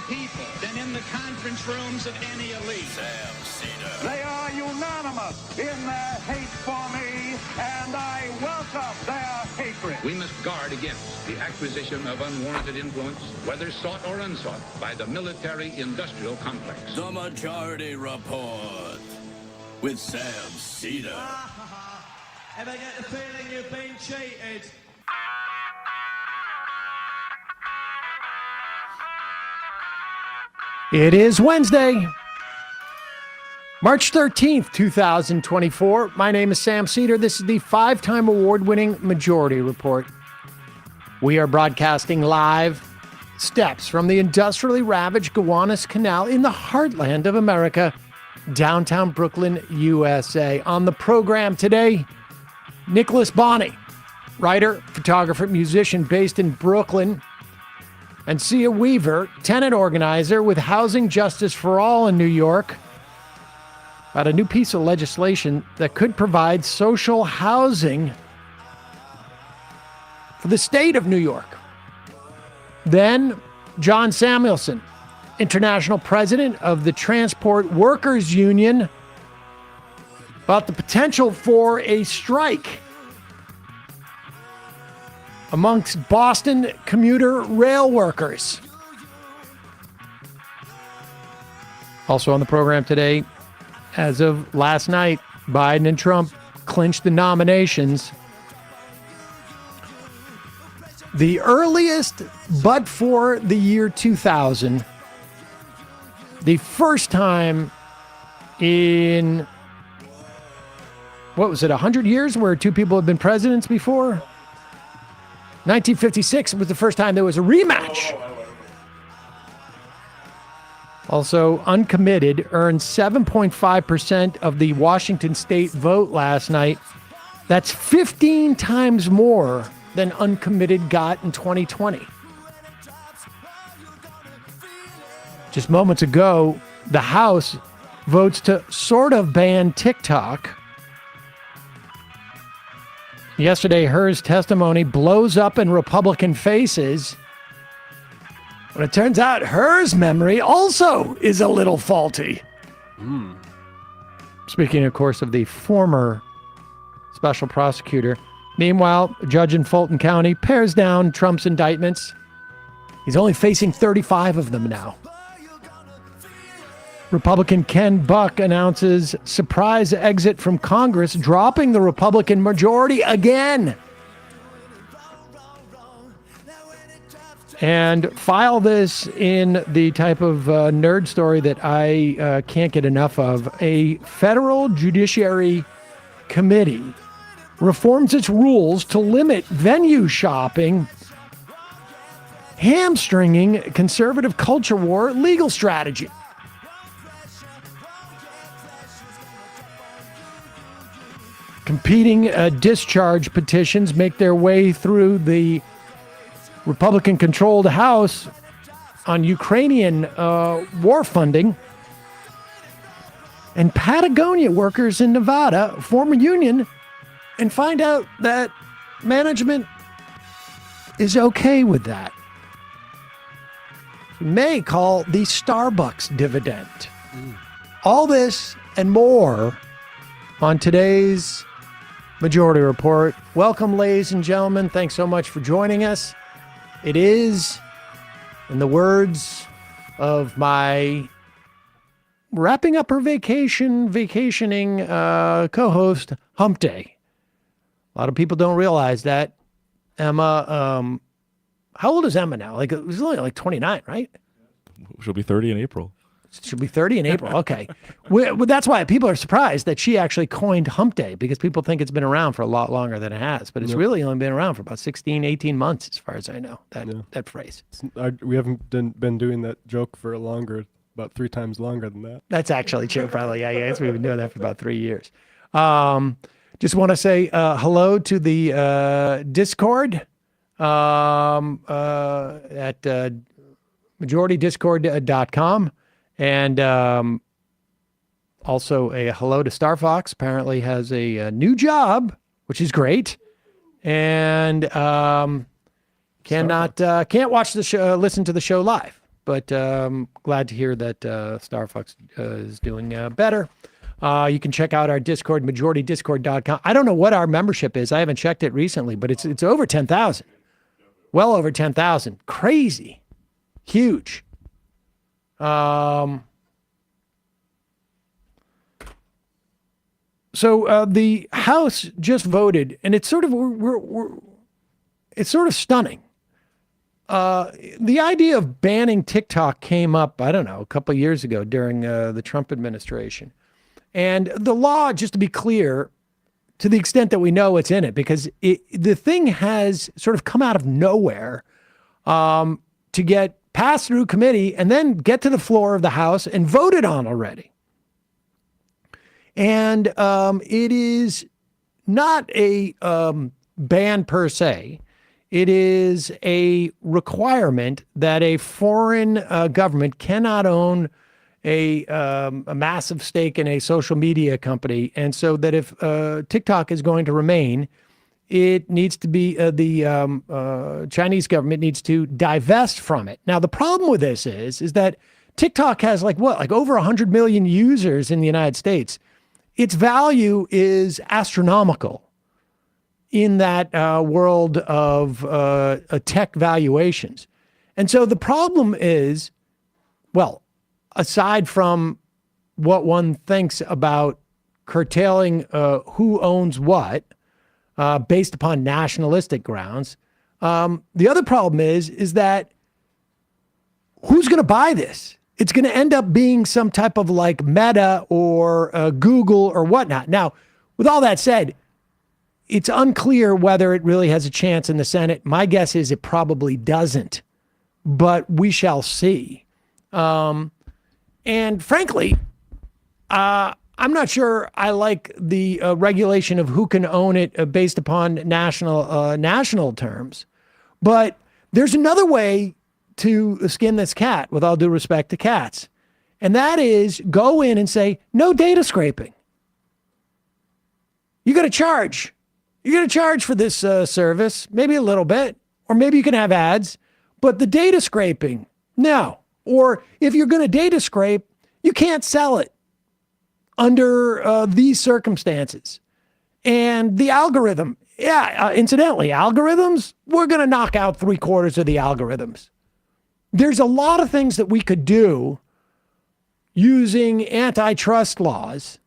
people than in the conference rooms of any elite. Seder. They are unanimous in their hate for me, and I welcome their hatred. We must guard against the acquisition of unwarranted influence, whether sought or unsought, by the military-industrial complex. The Majority Report with Sam Seder. Ever get the feeling you've been cheated? It is Wednesday, March 13th, 2024. My name is Sam Seder. This is the 5-time award-winning Majority Report. We are broadcasting live steps from the industrially ravaged Gowanus Canal in the heartland of America, downtown Brooklyn, USA. On the program today, Nicholas Boni, writer, photographer, musician based in Brooklyn, and Cea Weaver, tenant organizer with Housing Justice for All in New York, about a new piece of legislation that could provide social housing for the state of New York. Then, John Samuelsen, international president of the Transport Workers Union, about the potential for a strike amongst Boston commuter rail workers. Also on the program today, as of last night, Biden and Trump clinched the nominations. The earliest, but for the year 2000, the first time in, 100 years where two people have been presidents before? 1956 was the first time there was a rematch. Also, uncommitted earned 7.5% of the Washington state vote last night. That's 15 times more than uncommitted got in 2020. Just moments ago, the House votes to sort of ban TikTok. Yesterday, Hur's testimony blows up in Republican faces. But it turns out Hur's memory also is a little faulty. Speaking, of course, of the former special prosecutor. Meanwhile, a judge in Fulton County pares down Trump's indictments. He's only facing 35 of them now. Republican Ken Buck announces surprise exit from Congress, dropping the Republican majority again. And file this in the type of nerd story that I can't get enough of. A federal judiciary committee reforms its rules to limit venue shopping, hamstringing conservative culture war legal strategy. Competing discharge petitions make their way through the Republican-controlled House on Ukrainian war funding. And Patagonia workers in Nevada form a union and find out that management is okay with that. We may call the Starbucks dividend. All this and more on today's Majority Report. Welcome, ladies and gentlemen. Thanks so much for joining us. It is, in the words of my wrapping up her vacationing co-host, Hump Day. A lot of people don't realize that. Emma, how old is Emma now? Like, it was only like 29, right? She'll be 30 in April. She'll be 30 in April. Okay. Well, that's why people are surprised that she actually coined Hump Day, because people think it's been around for a lot longer than it has. But it's really only been around for about 16, 18 months, as far as I know, that phrase. We haven't been doing that joke for about 3 times longer than that. That's actually true, probably. Yeah, we've been doing that for about 3 years. Just want to say hello to the Discord at majoritydiscord.com. And also a hello to Star Fox. Apparently has a new job, which is great. And can't watch the show, listen to the show live. but glad to hear that Star Fox is doing better. You can check out our Discord, majoritydiscord.com. I don't know what our membership is. I haven't checked it recently, but it's over 10,000. Well over 10,000. Crazy. Huge. So the House just voted, and it's sort of it's sort of stunning. The idea of banning TikTok came up, I don't know, a couple of years ago during the Trump administration. And the law, just to be clear, to the extent that we know what's in it, because the thing has sort of come out of nowhere to get passed through committee and then get to the floor of the House and voted on already. And it is not a ban per se. It is a requirement that a foreign government cannot own a massive stake in a social media company. And so that if TikTok is going to remain, it needs to be the Chinese government needs to divest from it. Now, the problem with this is that TikTok has like over 100 million users in the United States. Its value is astronomical in that world of tech valuations. And so the problem is, well, aside from what one thinks about curtailing who owns what based upon nationalistic grounds, the other problem is that who's going to buy this? It's going to end up being some type of like Meta or Google or whatnot. Now, with all that said, it's unclear whether it really has a chance in the Senate. My guess is it probably doesn't, but we shall see. And frankly, I'm not sure I like the regulation of who can own it based upon national terms. But there's another way to skin this cat, with all due respect to cats. And that is go in and say, no data scraping. You got to charge. You're going to charge for this service, maybe a little bit, or maybe you can have ads, but the data scraping, no. Or if you're going to data scrape, you can't sell it under these circumstances. And the algorithm, incidentally, algorithms, we're going to knock out 3/4 of the algorithms. There's a lot of things that we could do using antitrust laws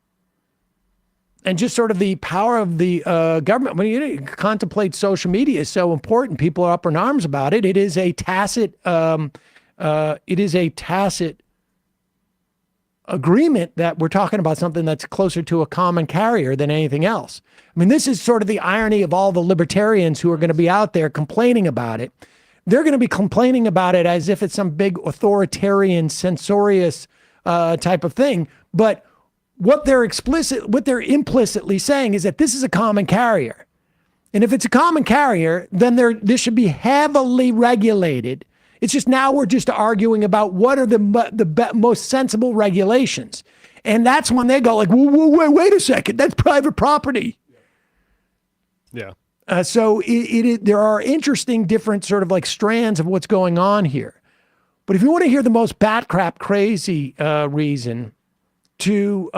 and just sort of the power of the government. When you contemplate social media is so important, people are up in arms about it. It is a tacit agreement that we're talking about something that's closer to a common carrier than anything else. I mean, this is sort of the irony of all the libertarians who are going to be out there complaining about it. They're going to be complaining about it as if it's some big authoritarian, censorious type of thing. But what they're implicitly saying is that this is a common carrier. And if it's a common carrier, then this should be heavily regulated. It's just now we're just arguing about what are the most sensible regulations. And that's when they go like, wait a second, that's private property. Yeah. So there are interesting different sort of like strands of what's going on here. But if you want to hear the most bat crap crazy reason to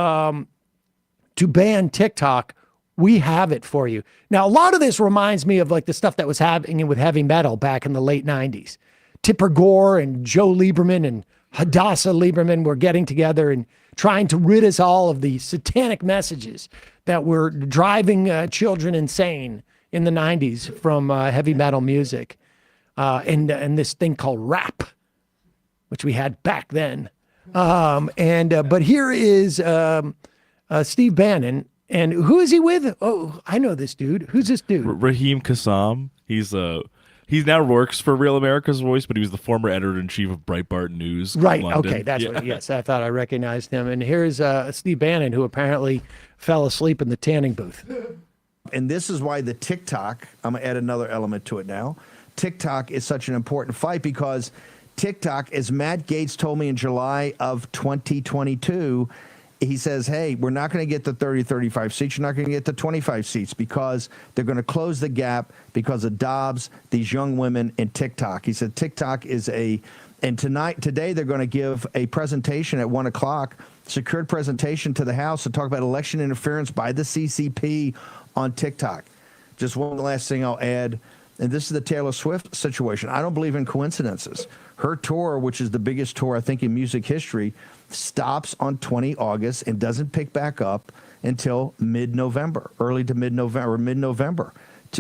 ban TikTok, we have it for you. Now, a lot of this reminds me of like the stuff that was happening with heavy metal back in the late 90s. Tipper Gore and Joe Lieberman and Hadassah Lieberman were getting together and trying to rid us all of the satanic messages that were driving children insane in the 90s from heavy metal music and this thing called rap, which we had back then. But here is Steve Bannon. And who is he with? Oh, I know this dude. Who's this dude? Raheem Kassam. He now works for Real America's Voice, but he was the former editor-in-chief of Breitbart News. Right. London. Okay. That's what. Yes, I thought I recognized him. And here's Steve Bannon, who apparently fell asleep in the tanning booth. And this is why the TikTok, I'm going to add another element to it now. TikTok is such an important fight because TikTok, as Matt Gaetz told me in July of 2022, he says, hey, we're not going to get the 30, 35 seats. You're not going to get the 25 seats because they're going to close the gap because of Dobbs, these young women, and TikTok. He said TikTok is and today they're going to give a presentation at 1 o'clock, secured presentation to the House to talk about election interference by the CCP on TikTok. Just one last thing I'll add, and this is the Taylor Swift situation. I don't believe in coincidences. Her tour, which is the biggest tour, I think, in music history, stops on 20 August and doesn't pick back up until mid-November, early to mid-November,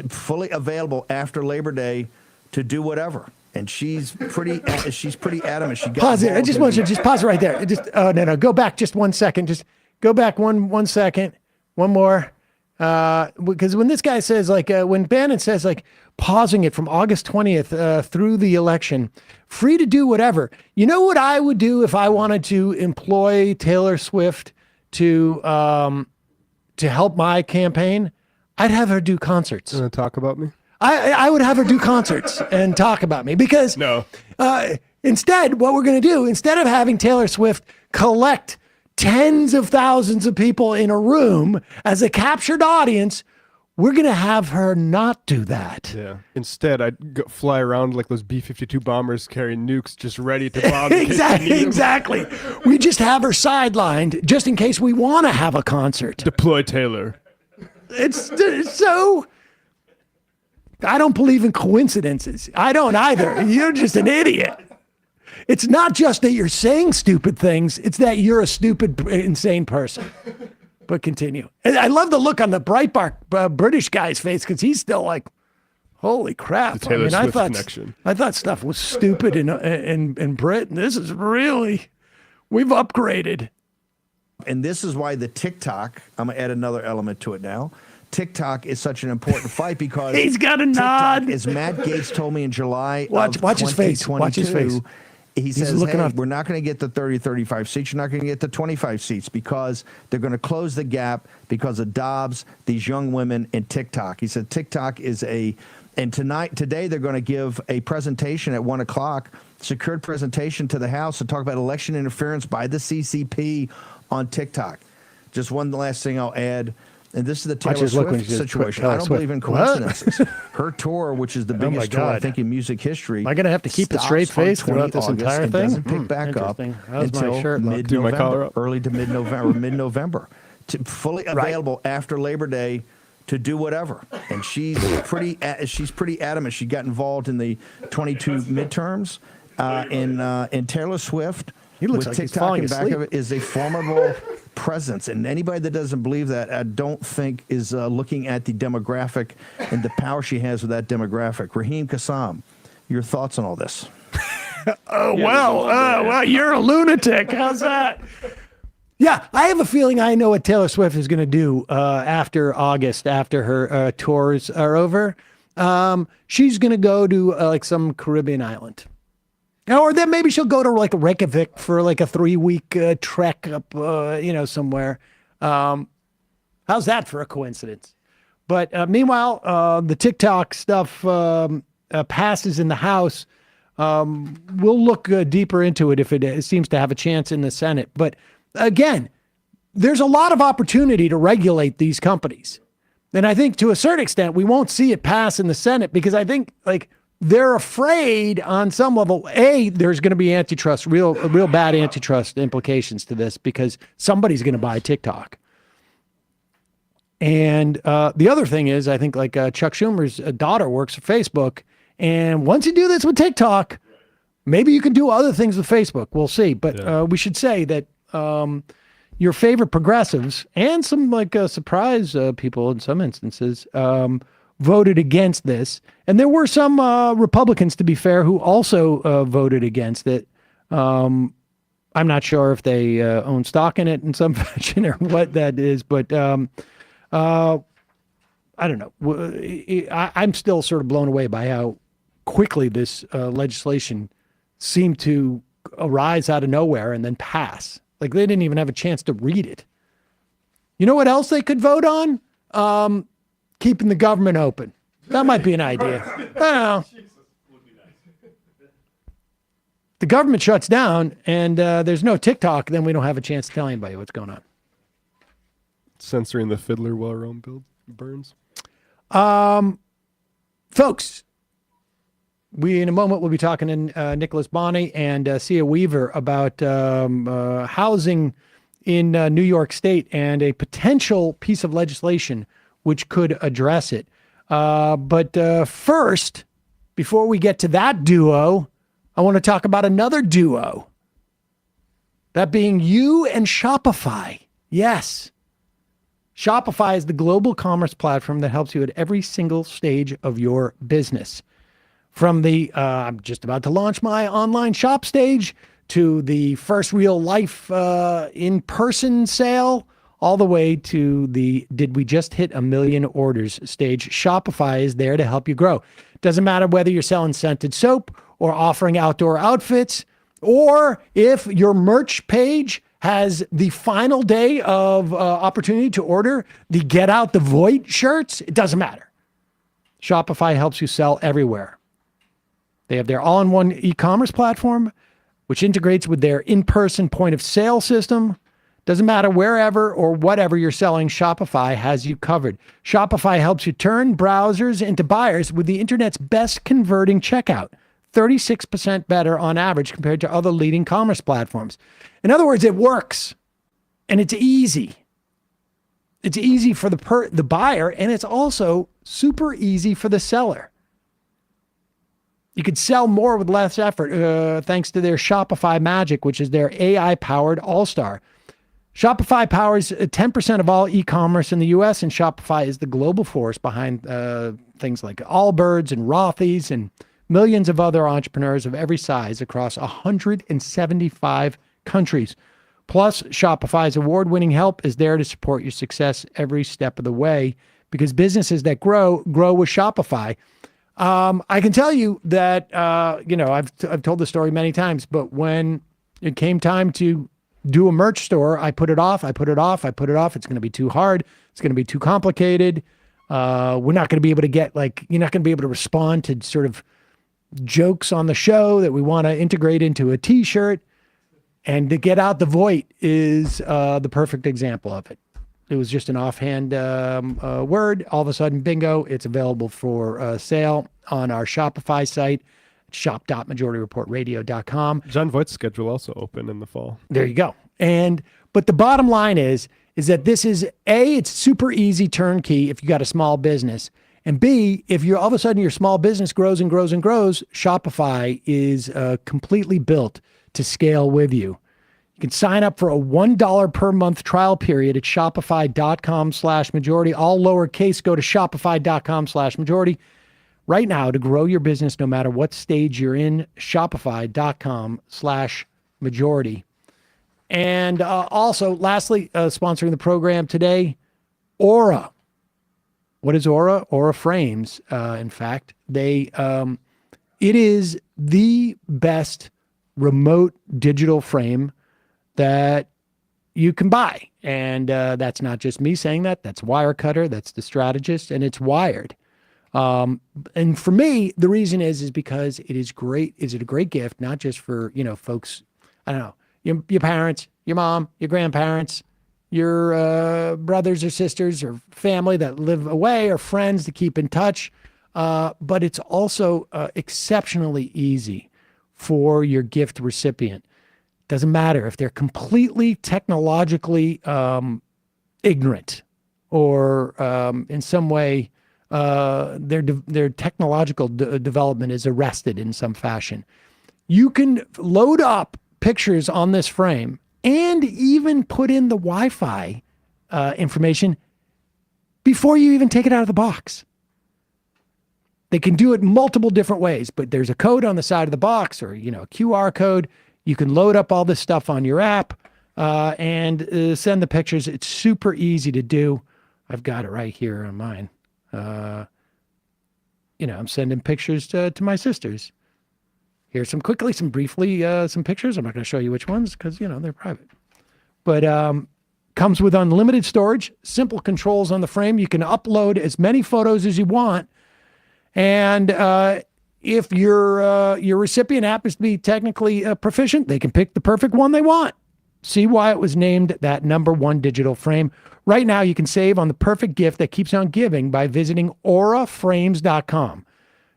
fully available after Labor Day to do whatever. And she's pretty adamant. She got pause it. I just want you to just pause it right there. No. Go back just 1 second. Just go back one second. One more. Because when this guy says, when Bannon says, pausing it from August 20th through the election, free to do whatever. You know what I would do if I wanted to employ Taylor Swift to help my campaign? I'd have her do concerts. You want to talk about me? I would have her do concerts and talk about me because instead, what we're going to do, instead of having Taylor Swift collect tens of thousands of people in a room as a captured audience, we're going to have her not do that. Yeah. Instead, I'd fly around like those B-52 bombers carrying nukes just ready to bomb. Exactly. We just have her sidelined just in case we want to have a concert. Deploy Taylor. It's so... I don't believe in coincidences. I don't either. You're just an idiot. It's not just that you're saying stupid things. It's that you're a stupid, insane person. But continue. And I love the look on the Breitbart British guy's face because he's still like, holy crap. The Taylor Swift connection. I thought stuff was stupid in Britain. This is really, we've upgraded. And this is why the TikTok, I'm going to add another element to it now. TikTok is such an important fight because he's got a nod. As Matt Gaetz told me in July watch his face. Watch his face. He says, hey, we're not going to get the 30, 35 seats. You're not going to get the 25 seats because they're going to close the gap because of Dobbs, these young women, and TikTok. He said TikTok is today they're going to give a presentation at 1 o'clock, secured presentation to the House to talk about election interference by the CCP on TikTok. Just one last thing I'll add. And this is the Taylor Swift situation. I don't believe in coincidences. Her tour, which is the biggest tour, I think, in music history. Am I going to have to keep a straight face throughout this entire thing? Doesn't pick back up until mid-November, early to mid-November, fully available after Labor Day to do whatever. And she's pretty adamant. She got involved in the 22 midterms. And Taylor Swift, he looks with like TikTok he's in back of it, is a formidable presence. And anybody that doesn't believe that, I don't think is looking at the demographic and the power she has with that demographic. Raheem Kassam, your thoughts on all this? Well, you're a lunatic. How's that? Yeah, I have a feeling I know what Taylor Swift is going to do after August, after her tours are over. She's going to go to some Caribbean island. Or then maybe she'll go to Reykjavik for a 3-week trek up, somewhere. How's that for a coincidence? But meanwhile, the TikTok stuff passes in the House. We'll look deeper into it if it seems to have a chance in the Senate. But again, there's a lot of opportunity to regulate these companies. And I think to a certain extent, we won't see it pass in the Senate because I think they're afraid on some level, there's going to be antitrust, real bad antitrust implications to this because somebody's going to buy TikTok. And the other thing is, I think Chuck Schumer's daughter works for Facebook. And once you do this with TikTok, maybe you can do other things with Facebook. We'll see. But we should say that your favorite progressives and some surprise people in some instances voted against this. And there were some Republicans, to be fair, who also voted against it. I'm not sure if they own stock in it in some fashion or what that is, but I don't know. I'm still sort of blown away by how quickly this legislation seemed to arise out of nowhere and then pass. They didn't even have a chance to read it. You know what else they could vote on? Keeping the government open. That might be an idea. I don't know. The government shuts down and there's no TikTok, then we don't have a chance to tell anybody what's going on. censoring the fiddler while Rome burns. Folks, in a moment we'll be talking to Nicholas Boni and Cea Weaver about housing in New York State and a potential piece of legislation which could address it. But first, before we get to that duo, I want to talk about another duo. That being you and Shopify. Yes. Shopify is the global commerce platform that helps you at every single stage of your business. From the I'm just about to launch my online shop stage to the first real life in-person sale, all the way to the did we just hit 1 million orders stage. Shopify is there to help you grow. Doesn't matter whether you're selling scented soap or offering outdoor outfits, or if your merch page has the final day of opportunity to order the Get Out the Void shirts. It doesn't matter. Shopify helps you sell everywhere. They have their all-in-one e-commerce platform, which integrates with their in-person point of sale system. Doesn't matter wherever or whatever you're selling, Shopify has you covered. Shopify helps you turn browsers into buyers with the internet's best converting checkout. 36% better on average compared to other leading commerce platforms. In other words, it works and it's easy. It's easy for the buyer, and it's also super easy for the seller. You could sell more with less effort thanks to their Shopify Magic, which is their AI-powered all-star. Shopify powers 10% of all e-commerce in the U.S., and Shopify is the global force behind things like Allbirds and Rothy's and millions of other entrepreneurs of every size across 175 countries. Plus, Shopify's award-winning help is there to support your success every step of the way, because businesses that grow with Shopify. I can tell you that, I've told the story many times, but when it came time to do a merch store, I put it off. It's going to be too hard. It's going to be too complicated. We're not going to be able to you're not going to be able to respond to sort of jokes on the show that we want to integrate into a t-shirt. And to Get Out the Void is the perfect example of it. It was just an offhand word. All of a sudden, bingo, it's available for sale on our Shopify site, shop.majorityreportradio.com. John Voight's schedule also open in the fall. There you go. But the bottom line is that this is A, it's super easy turnkey if you got a small business. And B, if you're all of a sudden your small business grows and grows and grows, Shopify is completely built to scale with you. You can sign up for a $1 per month trial period at shopify.com/majority. All lowercase, go to shopify.com/majority right now to grow your business no matter what stage you're in. Shopify.com/majority. And also, lastly, sponsoring the program today, Aura. What is Aura? Aura Frames, in fact. It is the best remote digital frame that you can buy. And that's not just me saying that. That's Wirecutter. That's The Strategist. And it's wired. And for me, the reason is because it is great. Is it a great gift, not just for, folks, I don't know, your parents, your mom, your grandparents, your brothers or sisters or family that live away, or friends to keep in touch. But it's also exceptionally easy for your gift recipient. Doesn't matter if they're completely technologically ignorant, or in some way their technological development is arrested in some fashion. You can load up pictures on this frame and even put in the Wi-Fi information before you even take it out of the box. They can do it multiple different ways, but there's a code on the side of the box, or, a QR code. You can load up all this stuff on your app and send the pictures. It's super easy to do. I've got it right here on mine. I'm sending pictures to my sisters. Here's some pictures. I'm not going to show you which ones because, they're private. But comes with unlimited storage, simple controls on the frame. You can upload as many photos as you want. And if your recipient happens to be technically proficient, they can pick the perfect one they want. See why it was named that #1 digital frame. Right now, you can save on the perfect gift that keeps on giving by visiting auraframes.com.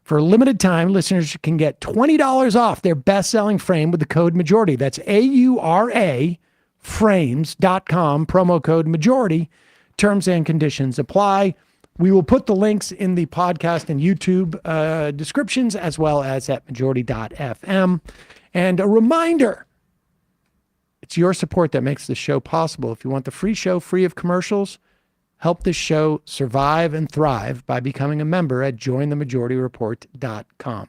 For a limited time, listeners can get $20 off their best-selling frame with the code majority. That's AURA frames.com, promo code majority. Terms and conditions apply. We will put the links in the podcast and YouTube descriptions, as well as at majority.fm. And a reminder, it's your support that makes this show possible. If you want the free show free of commercials, help this show survive and thrive by becoming a member at jointhemajorityreport.com.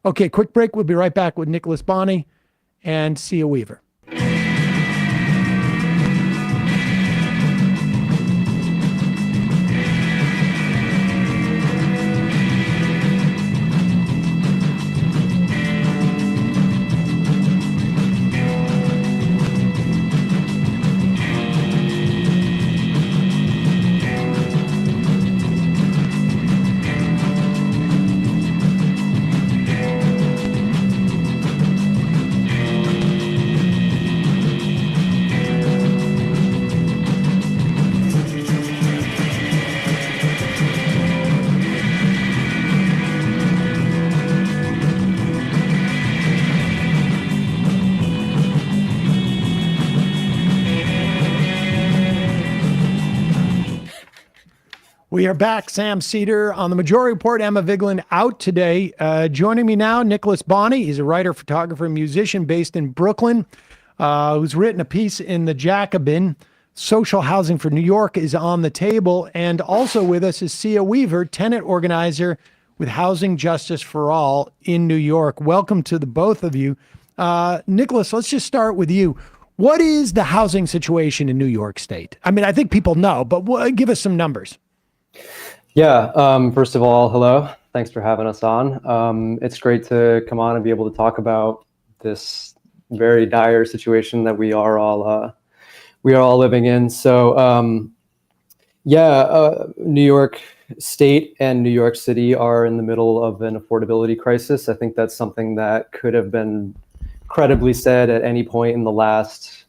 Okay, quick break. We'll be right back with Nicholas Boni and Cea Weaver. We are back. Sam Seder on the Majority Report. Emma Vigeland out today. Joining me now, Nicholas Boni. He's a writer, photographer, musician based in Brooklyn, who's written a piece in the Jacobin. Social housing for New York is on the table. And also with us is Cea Weaver, tenant organizer with Housing Justice for All in New York. Welcome to the both of you. Nicholas, let's just start with you. What is the housing situation in New York State? I mean, I think people know, but give us some numbers. Yeah. First of all, hello. Thanks for having us on. It's great to come on and be able to talk about this very dire situation that we are all living in. So, New York State and New York City are in the middle of an affordability crisis. I think that's something that could have been credibly said at any point in the last,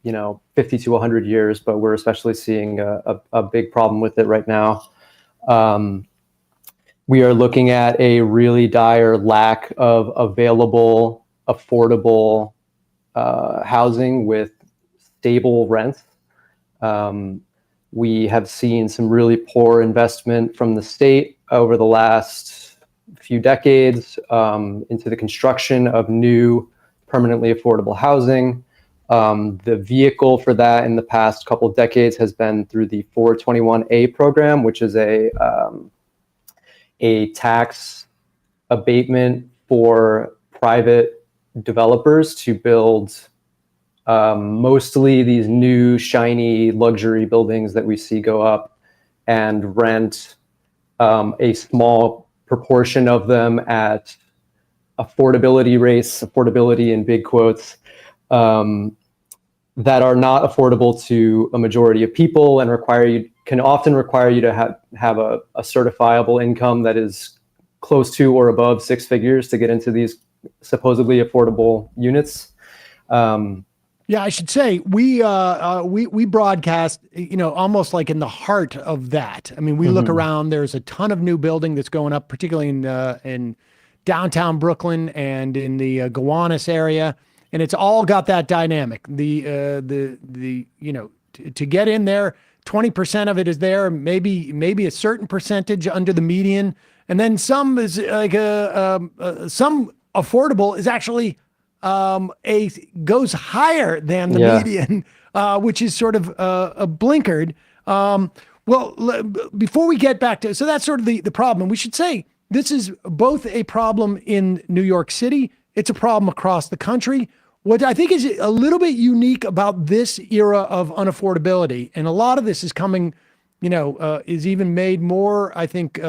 50 to 100 years, but we're especially seeing a big problem with it right now. We are looking at a really dire lack of available, affordable housing with stable rents. We have seen some really poor investment from the state over the last few decades into the construction of new permanently affordable housing. The vehicle for that in the past couple of decades has been through the 421A program, which is a tax abatement for private developers to build mostly these new shiny luxury buildings that we see go up and rent a small proportion of them at affordability rates, affordability in big quotes, that are not affordable to a majority of people and can often require you to have a certifiable income that is close to or above six figures to get into these supposedly affordable units. Yeah, I should say we broadcast, almost like in the heart of that. I mean, we look around. There's a ton of new building that's going up, particularly in downtown Brooklyn and in the Gowanus area, and it's all got that dynamic. To get in there, 20% of it is there, maybe a certain percentage under the median, and then some is like some affordable is actually goes higher than the median, which is sort of a blinkered. Before we get back to, so that's sort of the problem. We should say this is both a problem in New York City. It's a problem across the country. What I think is a little bit unique about this era of unaffordability, and a lot of this is coming, is even made more, I think,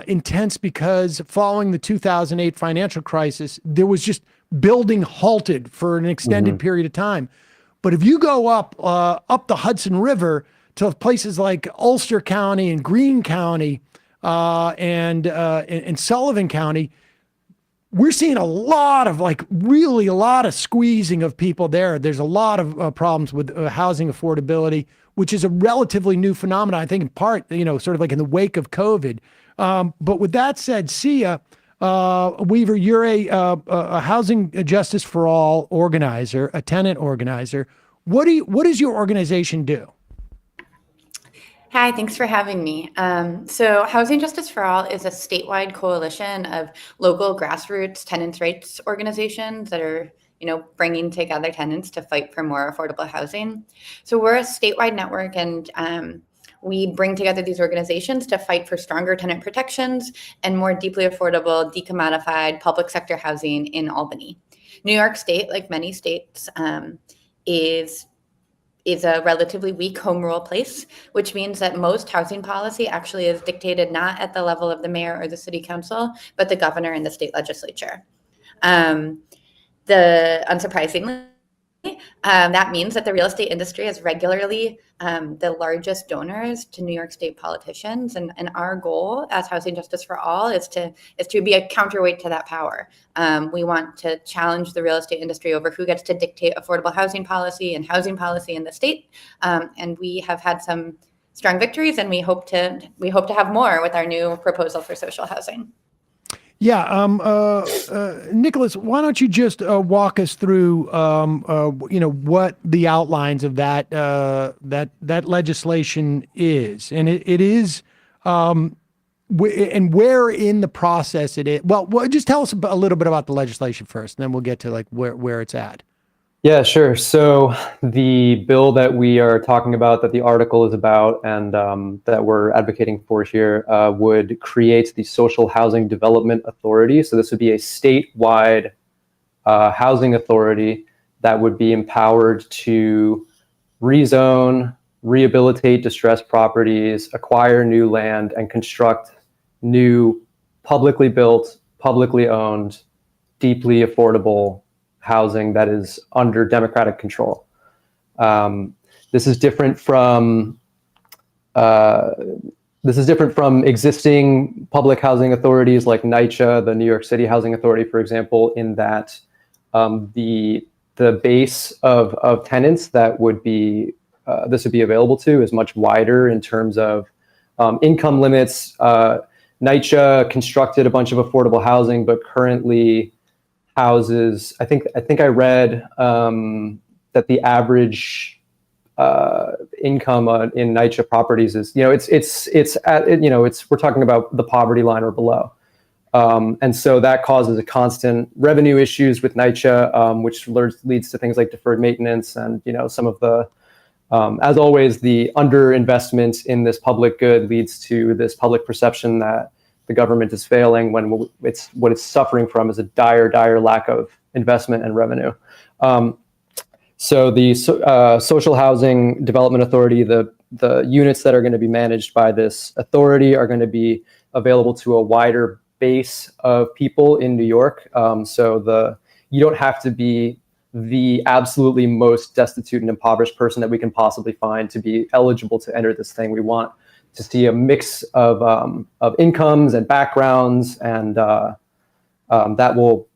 intense because following the 2008 financial crisis, there was just building halted for an extended period of time. But if you go up the Hudson River to places like Ulster County and Greene County and Sullivan County, we're seeing a lot of really a lot of squeezing of people there. There's a lot of problems with housing affordability, which is a relatively new phenomenon, I think in part, sort of like in the wake of COVID. But with that said, Seea Weaver, you're a housing justice for all organizer, a tenant organizer. What does your organization do? Hi, thanks for having me. So Housing Justice for All is a statewide coalition of local grassroots tenants' rights organizations that are, bringing together tenants to fight for more affordable housing. So we're a statewide network, and we bring together these organizations to fight for stronger tenant protections and more deeply affordable, decommodified public sector housing in Albany. New York State, like many states, is a relatively weak home rule place, which means that most housing policy actually is dictated not at the level of the mayor or the city council, but the governor and the state legislature. Unsurprisingly, that means that the real estate industry is regularly the largest donors to New York State politicians, and our goal as Housing Justice for All is to be a counterweight to that power. We want to challenge the real estate industry over who gets to dictate affordable housing policy and housing policy in the state, and we have had some strong victories, and we hope to have more with our new proposal for social housing. Yeah, Nicholas, why don't you just walk us through, what the outlines of that legislation is, and it is, and where in the process it is. Well, just tell us a little bit about the legislation first, and then we'll get to where it's at. Yeah, sure. So the bill that we are talking about, that the article is about, and that we're advocating for here, would create the Social Housing Development Authority. So this would be a statewide housing authority that would be empowered to rezone, rehabilitate distressed properties, acquire new land, and construct new publicly built, publicly owned, deeply affordable housing that is under democratic control. This is different from existing public housing authorities like NYCHA, the New York City Housing Authority, for example, in that the base of tenants that would be this would be available to is much wider in terms of income limits. NYCHA constructed a bunch of affordable housing, but currently houses, I think I read that the average income in NYCHA properties is, we're talking about the poverty line or below. And so that causes a constant revenue issues with NYCHA, which leads to things like deferred maintenance and, some of the, as always, the underinvestment in this public good leads to this public perception that the government is failing when what it's suffering from is a dire lack of investment and revenue. So the Social Housing Development Authority, the units that are going to be managed by this authority are going to be available to a wider base of people in New York. So you don't have to be the absolutely most destitute and impoverished person that we can possibly find to be eligible to enter this thing. We want to see a mix of incomes and backgrounds, and that will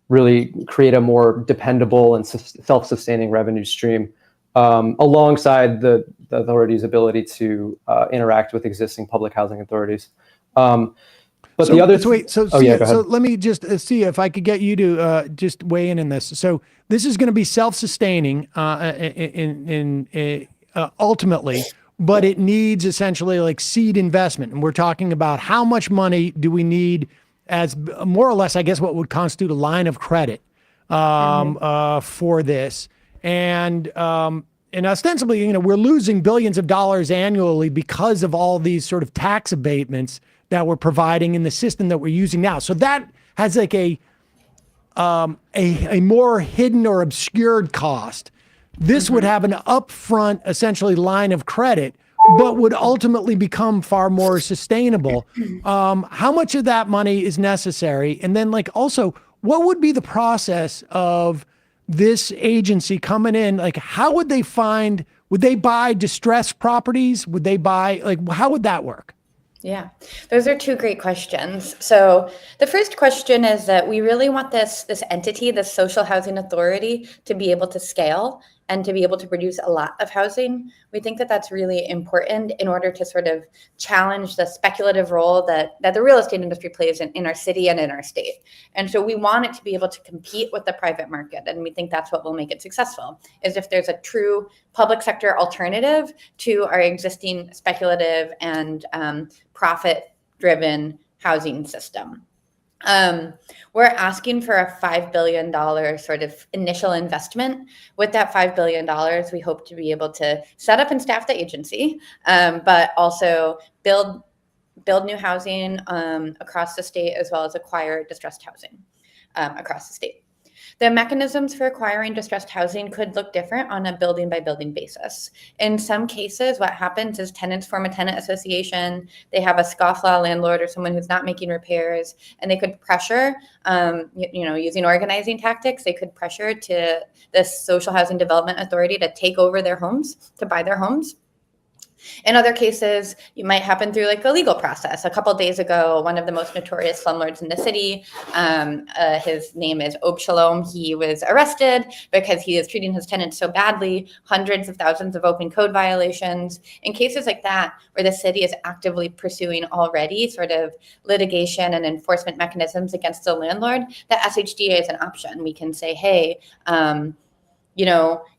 really create a more dependable and self-sustaining revenue stream, alongside the authority's ability to interact with existing public housing authorities. So let me just see if I could get you to just weigh in this. So this is going to be self-sustaining ultimately, but it needs essentially like seed investment. And we're talking about how much money do we need as more or less, I guess, what would constitute a line of credit for this. And ostensibly, we're losing billions of dollars annually because of all these sort of tax abatements that we're providing in the system that we're using now. So that has like a more hidden or obscured cost. This would have an upfront, essentially, line of credit, but would ultimately become far more sustainable. How much of that money is necessary? And then, also, what would be the process of this agency coming in? How would they would they buy distressed properties? Would they buy, how would that work? Yeah, those are two great questions. So the first question is that we really want this entity, this social housing authority, to be able to scale and to be able to produce a lot of housing. We think that that's really important in order to sort of challenge the speculative role that the real estate industry plays in our city and in our state. And so we want it to be able to compete with the private market. And we think that's what will make it successful, is if there's a true public sector alternative to our existing speculative and profit-driven housing system. We're asking for a $5 billion sort of initial investment. With that $5 billion, we hope to be able to set up and staff the agency, but also build new housing across the state, as well as acquire distressed housing across the state. The mechanisms for acquiring distressed housing could look different on a building by building basis. In some cases, what happens is tenants form a tenant association. They have a scofflaw landlord or someone who's not making repairs, and they could pressure, using organizing tactics, they could pressure to the Social Housing Development Authority to take over their homes, to buy their homes. In other cases, you might happen through like a legal process. A couple of days ago, one of the most notorious slumlords in the city, his name is Ob Shalom. He was arrested because he is treating his tenants so badly, hundreds of thousands of open code violations. In cases like that, where the city is actively pursuing already sort of litigation and enforcement mechanisms against the landlord, the SHDA is an option. We can say, hey,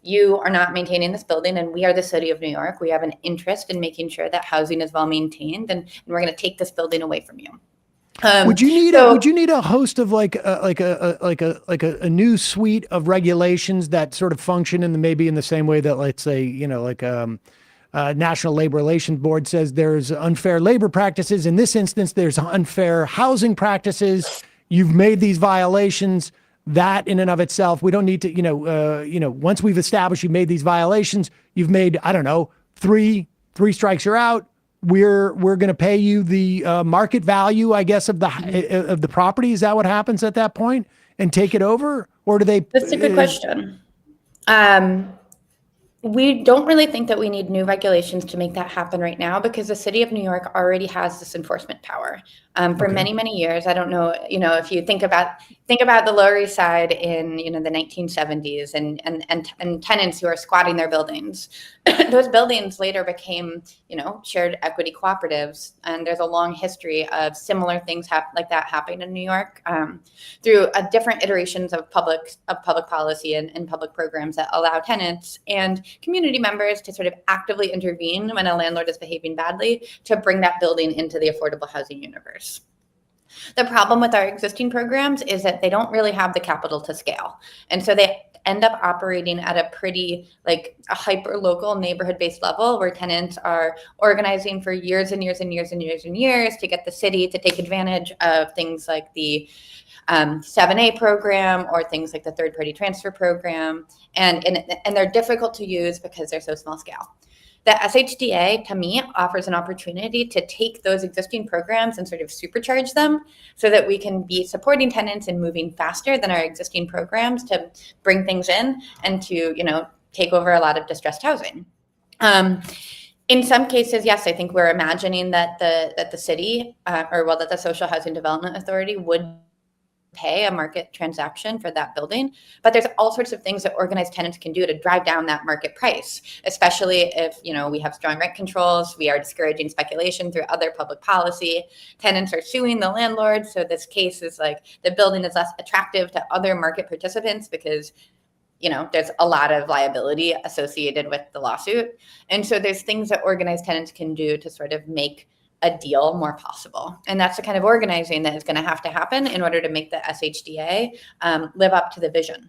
you are not maintaining this building, and we are the city of New York. We have an interest in making sure that housing is well maintained, and we're going to take this building away from you. Would you need a host of like a new suite of regulations that sort of function maybe in the same way that, let's say, National Labor Relations Board says there's unfair labor practices. In this instance, there's unfair housing practices. You've made these violations. That in and of itself, we don't need to, once we've established you've made these violations, you've made, I don't know, three strikes, you're out. We're going to pay you the market value, I guess, of the property. Is that what happens at that point, and take it over, or do they? That's a good question. We don't really think that we need new regulations to make that happen right now, because the city of New York already has this enforcement power for many, many years. I don't know, if you think about the Lower East Side in, the 1970s and tenants who are squatting their buildings. Those buildings later became, shared equity cooperatives. And there's a long history of similar things like that happening in New York through different iterations of public policy and public programs that allow tenants and community members to sort of actively intervene when a landlord is behaving badly to bring that building into the affordable housing universe. The problem with our existing programs is that they don't really have the capital to scale. And so they end up operating at a pretty a hyper local neighborhood based level, where tenants are organizing for years and years and years and years and years to get the city to take advantage of things like the 7A program or things like the third party transfer program. And they're difficult to use because they're so small scale. The SHDA, to me, offers an opportunity to take those existing programs and sort of supercharge them so that we can be supporting tenants and moving faster than our existing programs to bring things in and to, take over a lot of distressed housing. In some cases, yes, I think we're imagining that the city that the Social Housing Development Authority would pay a market transaction for that building, but there's all sorts of things that organized tenants can do to drive down that market price, especially if we have strong rent controls. We are discouraging speculation through other public policy. Tenants are suing the landlord, so this case is like the building is less attractive to other market participants because there's a lot of liability associated with the lawsuit. And so there's things that organized tenants can do to sort of make a deal more possible. And that's the kind of organizing that is going to have to happen in order to make the SHDA live up to the vision.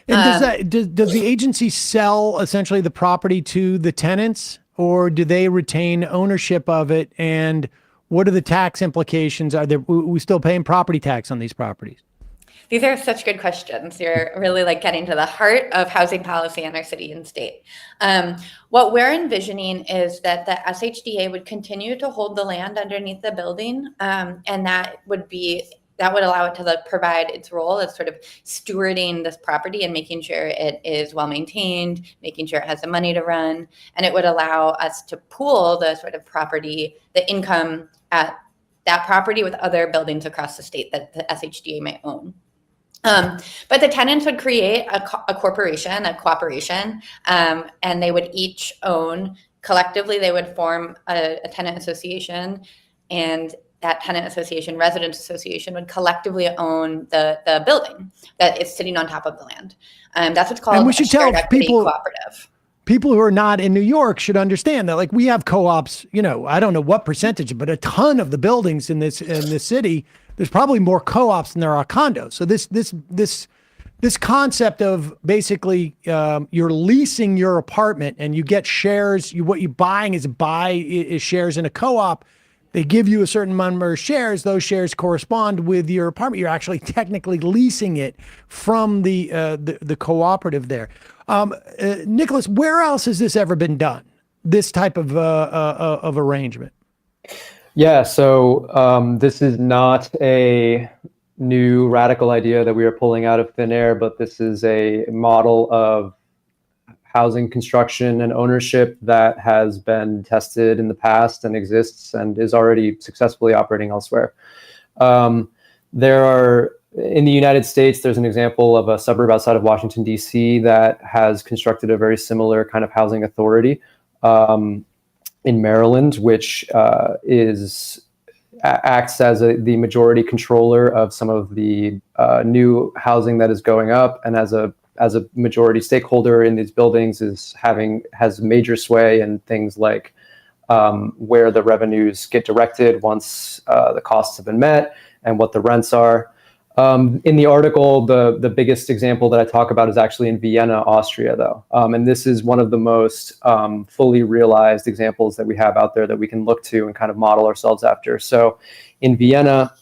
And does the agency sell essentially the property to the tenants, or do they retain ownership of it? And what are the tax implications? Are we still paying property tax on these properties? These are such good questions. You're really getting to the heart of housing policy in our city and state. What we're envisioning is that the SHDA would continue to hold the land underneath the building, and that would be that would allow it to provide its role as sort of stewarding this property and making sure it is well maintained, making sure it has the money to run, and it would allow us to pool the sort of property, the income at that property with other buildings across the state that the SHDA might own. But the tenants would create a corporation, a cooperation, and they would each own, collectively, they would form a tenant association, and that tenant association, residence association, would collectively own the building that is sitting on top of the land. That's what's called and we should tell people, cooperative. People who are not in New York should understand that, like, we have co-ops, you know, I don't know what percentage, but a ton of the buildings in this city, there's probably more co-ops than there are condos. So this concept of basically you're leasing your apartment and you get shares. What you're buying is shares in a co-op. They give you a certain number of shares. Those shares correspond with your apartment. You're actually technically leasing it from the cooperative there. Nicholas, where else has this ever been done? This type of arrangement? Yeah, so this is not a new radical idea that we are pulling out of thin air, but this is a model of housing construction and ownership that has been tested in the past and exists and is already successfully operating elsewhere. There are, in the United States, there's an example of a suburb outside of Washington, D.C. that has constructed a very similar kind of housing authority in Maryland, which acts as the majority controller of some of the new housing that is going up, and as a majority stakeholder in these buildings has major sway in things like where the revenues get directed once the costs have been met and what the rents are. In the article, the biggest example that I talk about is actually in Vienna, Austria, though. And this is one of the most fully realized examples that we have out there that we can look to and kind of model ourselves after. So in Vienna,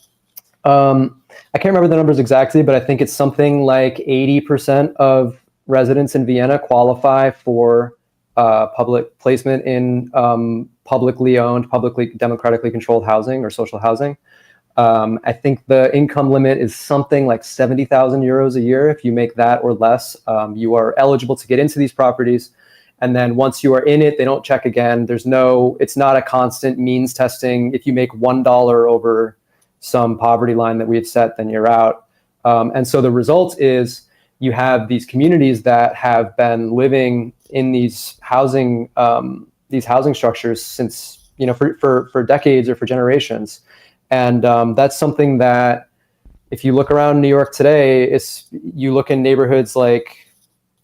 I can't remember the numbers exactly, but I think it's something like 80% of residents in Vienna qualify for public placement in publicly owned, publicly democratically controlled housing or social housing. I think the income limit is something like 70,000 euros a year. If you make that or less, you are eligible to get into these properties. And then once you are in it, they don't check again. It's not a constant means testing. If you make $1 over some poverty line that we've set, then you're out. And so the result is you have these communities that have been living in these housing structures since, for decades or for generations. And that's something that, if you look around New York today, you look in neighborhoods like,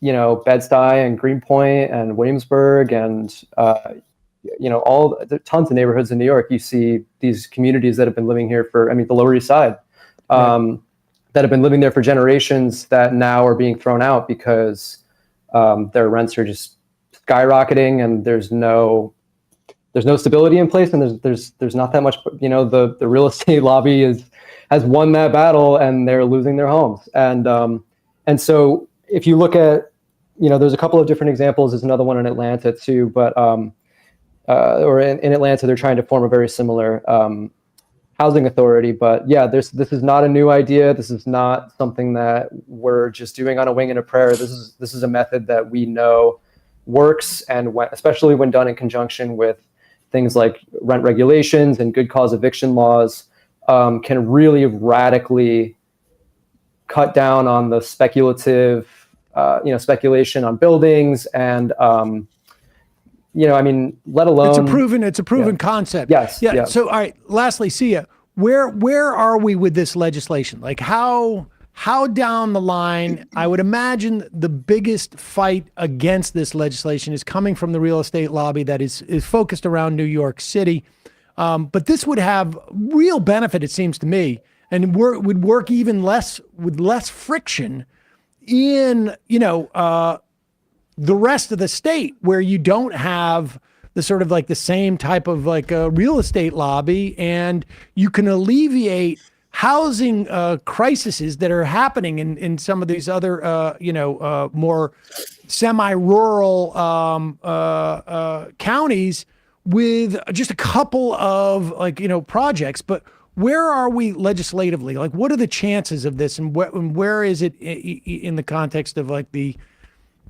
Bed-Stuy and Greenpoint and Williamsburg and, tons of neighborhoods in New York. You see these communities that have been living here the Lower East Side, that have been living there for generations that now are being thrown out because their rents are just skyrocketing and there's no stability in place, and there's not that much. The real estate lobby has won that battle, and they're losing their homes. And so if you look at, there's a couple of different examples. There's another one in Atlanta too, but or in Atlanta, they're trying to form a very similar housing authority. But yeah, this is not a new idea. This is not something that we're just doing on a wing and a prayer. This is a method that we know works, and especially when done in conjunction with things like rent regulations and good cause eviction laws, can really radically cut down on the speculative, speculation on buildings and, let alone. It's a proven concept. Yes. Yeah. So, all right. Lastly, Seea, where are we with this legislation? Like how down the line? I would imagine the biggest fight against this legislation is coming from the real estate lobby that is focused around New York City. But this would have real benefit, it seems to me, and would work even less with less friction in, the rest of the state, where you don't have the sort of like the same type of like a real estate lobby, and you can alleviate housing crises that are happening in some of these other, more semi-rural counties with just a couple of projects. But where are we legislatively? Like, what are the chances of this, and where is it in the context of like the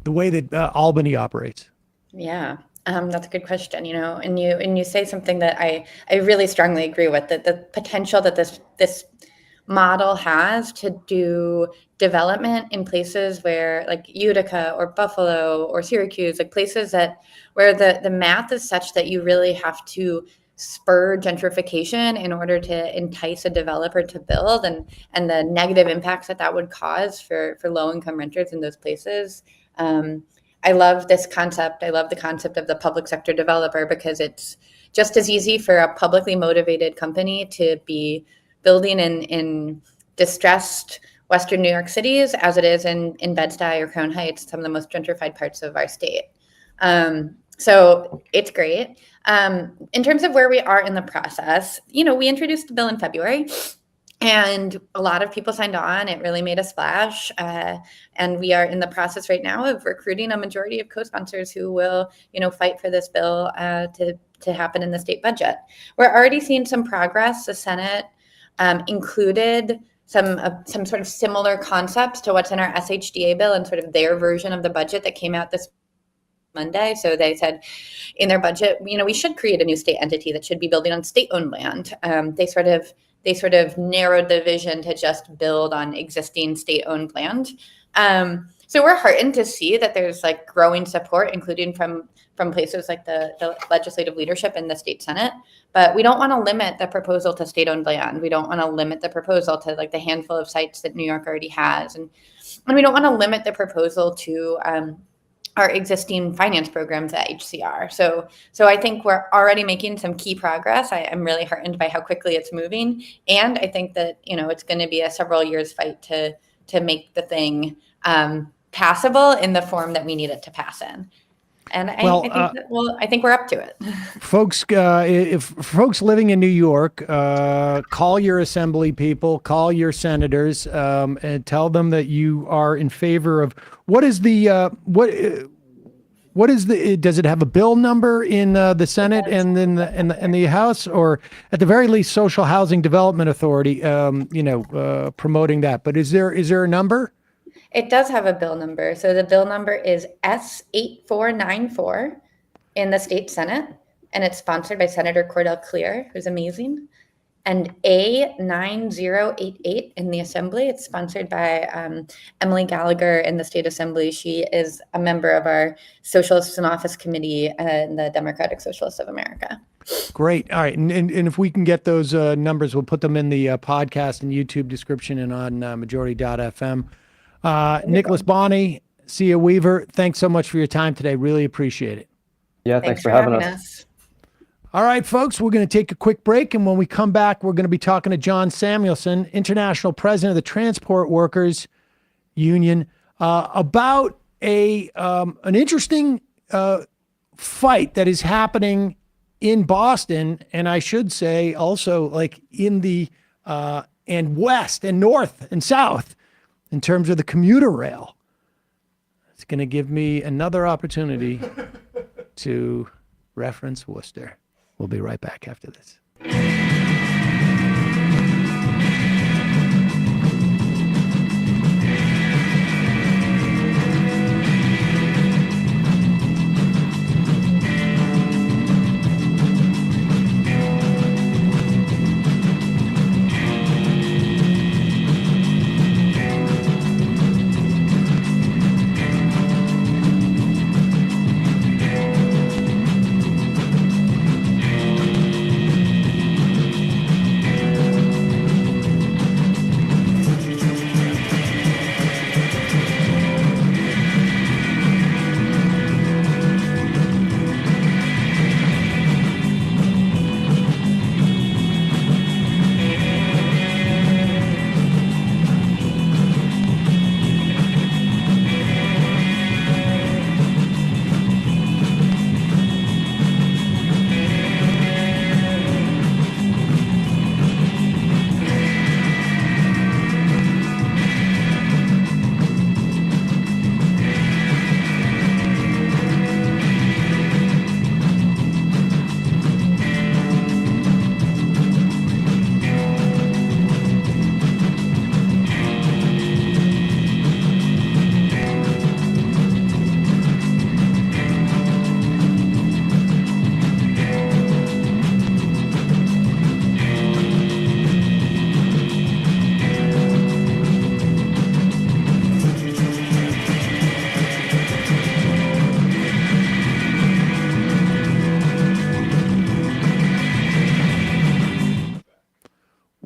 way that Albany operates? Yeah, that's a good question. And you say something that I really strongly agree with, that the potential that this model has to do development in places where like Utica or Buffalo or Syracuse, like places where the math is such that you really have to spur gentrification in order to entice a developer to build, and the negative impacts that would cause for low-income renters in those places. I love this concept. I love the concept of the public sector developer, because it's just as easy for a publicly motivated company to be building in distressed Western New York cities as it is in Bed-Stuy or Crown Heights, some of the most gentrified parts of our state. So it's great. In terms of where we are in the process, we introduced the bill in February, and a lot of people signed on. It really made a splash. And we are in the process right now of recruiting a majority of co-sponsors who will, fight for this bill to happen in the state budget. We're already seeing some progress. The Senate included some sort of similar concepts to what's in our SHDA bill and sort of their version of the budget that came out this Monday. So they said in their budget, we should create a new state entity that should be building on state-owned land. They sort of narrowed the vision to just build on existing state-owned land. So we're heartened to see that there's like growing support, including from places like the legislative leadership in the state Senate. But we don't want to limit the proposal to state-owned land. We don't want to limit the proposal to like the handful of sites that New York already has. And we don't want to limit the proposal to our existing finance programs at HCR. So I think we're already making some key progress. I'm really heartened by how quickly it's moving. And I think that, it's going to be a several years fight to make the thing passable in the form that we need it to pass in. And I think we're up to it. Folks, if folks living in New York, call your assembly people, call your senators, and tell them that you are in favor of what is the does it have a bill number in the Senate and then the House, or at the very least Social Housing Development Authority, promoting that? But is there a number? It does have a bill number. So the bill number is S8494 in the state Senate, and it's sponsored by Senator Cordell Clear, who's amazing, and A9088 in the Assembly. It's sponsored by Emily Gallagher in the State Assembly. She is a member of our Socialists in Office Committee in the Democratic Socialists of America. Great. All right. And if we can get those numbers, we'll put them in the podcast and YouTube description and on majority.fm. Nicholas Boni, Cea Weaver, thanks so much for your time today. Really appreciate it. Yeah, thanks for having us. All right, folks, we're going to take a quick break. And when we come back, we're going to be talking to John Samuelson, International President of the Transport Workers Union, about an interesting fight that is happening in Boston. And I should say also like in the and west and north and south, in terms of the commuter rail. It's going to give me another opportunity to reference Worcester. We'll be right back after this.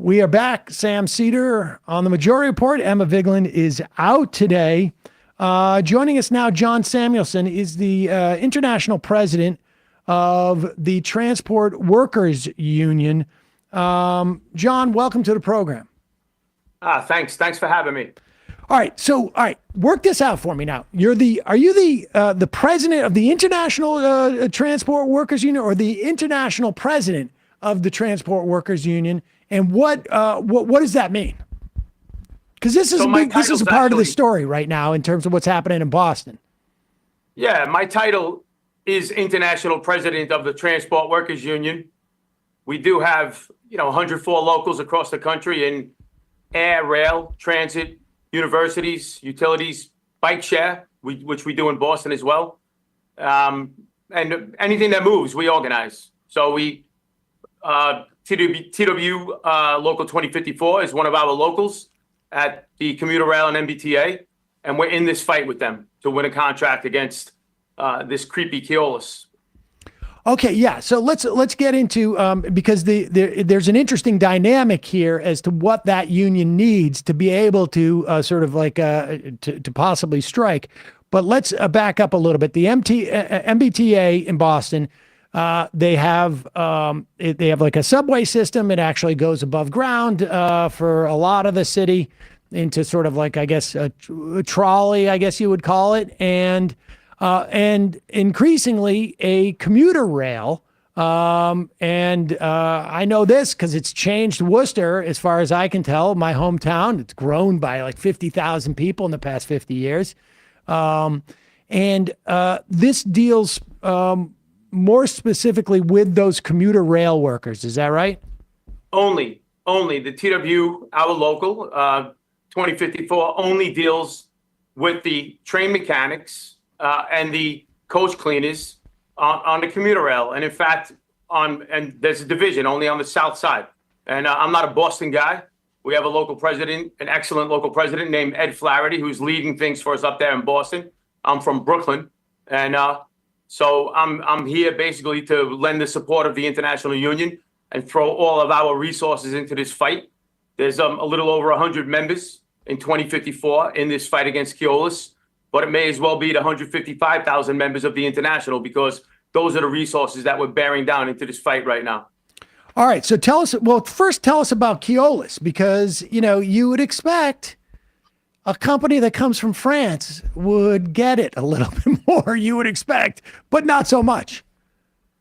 We are back. Sam Seder on the Majority Report. Emma Vigeland is out today. Joining us now, John Samuelson is the international president of the Transport Workers Union. John, welcome to the program. Thanks for having me. All right. Work this out for me now. Are you the president of the International Transport Workers Union, or the international president of the Transport Workers Union? And what does that mean? Because this is a part of the story right now in terms of what's happening in Boston. Yeah, my title is International President of the Transport Workers Union. We do have 104 locals across the country in air, rail, transit, universities, utilities, bike share, which we do in Boston as well. And anything that moves, we organize. So TW Local 2054 is one of our locals at the commuter rail and MBTA, and we're in this fight with them to win a contract against this creepy Keolis. Okay, yeah. So let's get into because there's an interesting dynamic here as to what that union needs to be able to to possibly strike. But let's back up a little bit. The MBTA in Boston. They have like a subway system. It actually goes above ground for a lot of the city into sort of like, I guess, a trolley, I guess you would call it, and increasingly a commuter rail. I know this because it's changed Worcester, as far as I can tell, my hometown. It's grown by like 50,000 people in the past 50 years. This deals more specifically with those commuter rail workers. Is that right? Only The TW, our local, 2054, only deals with the train mechanics and the coach cleaners on the commuter rail. And in fact, and there's a division only on the south side. And I'm not a Boston guy. We have a local president, an excellent local president named Ed Flaherty, who's leading things for us up there in Boston. I'm from Brooklyn. And so I'm here basically to lend the support of the International Union and throw all of our resources into this fight. There's a little over 100 members in 2054 in this fight against Keolis, but it may as well be the 155,000 members of the International, because those are the resources that we're bearing down into this fight right now. All right. So first tell us about Keolis, because, you would expect a company that comes from France would get it a little bit more, you would expect, but not so much.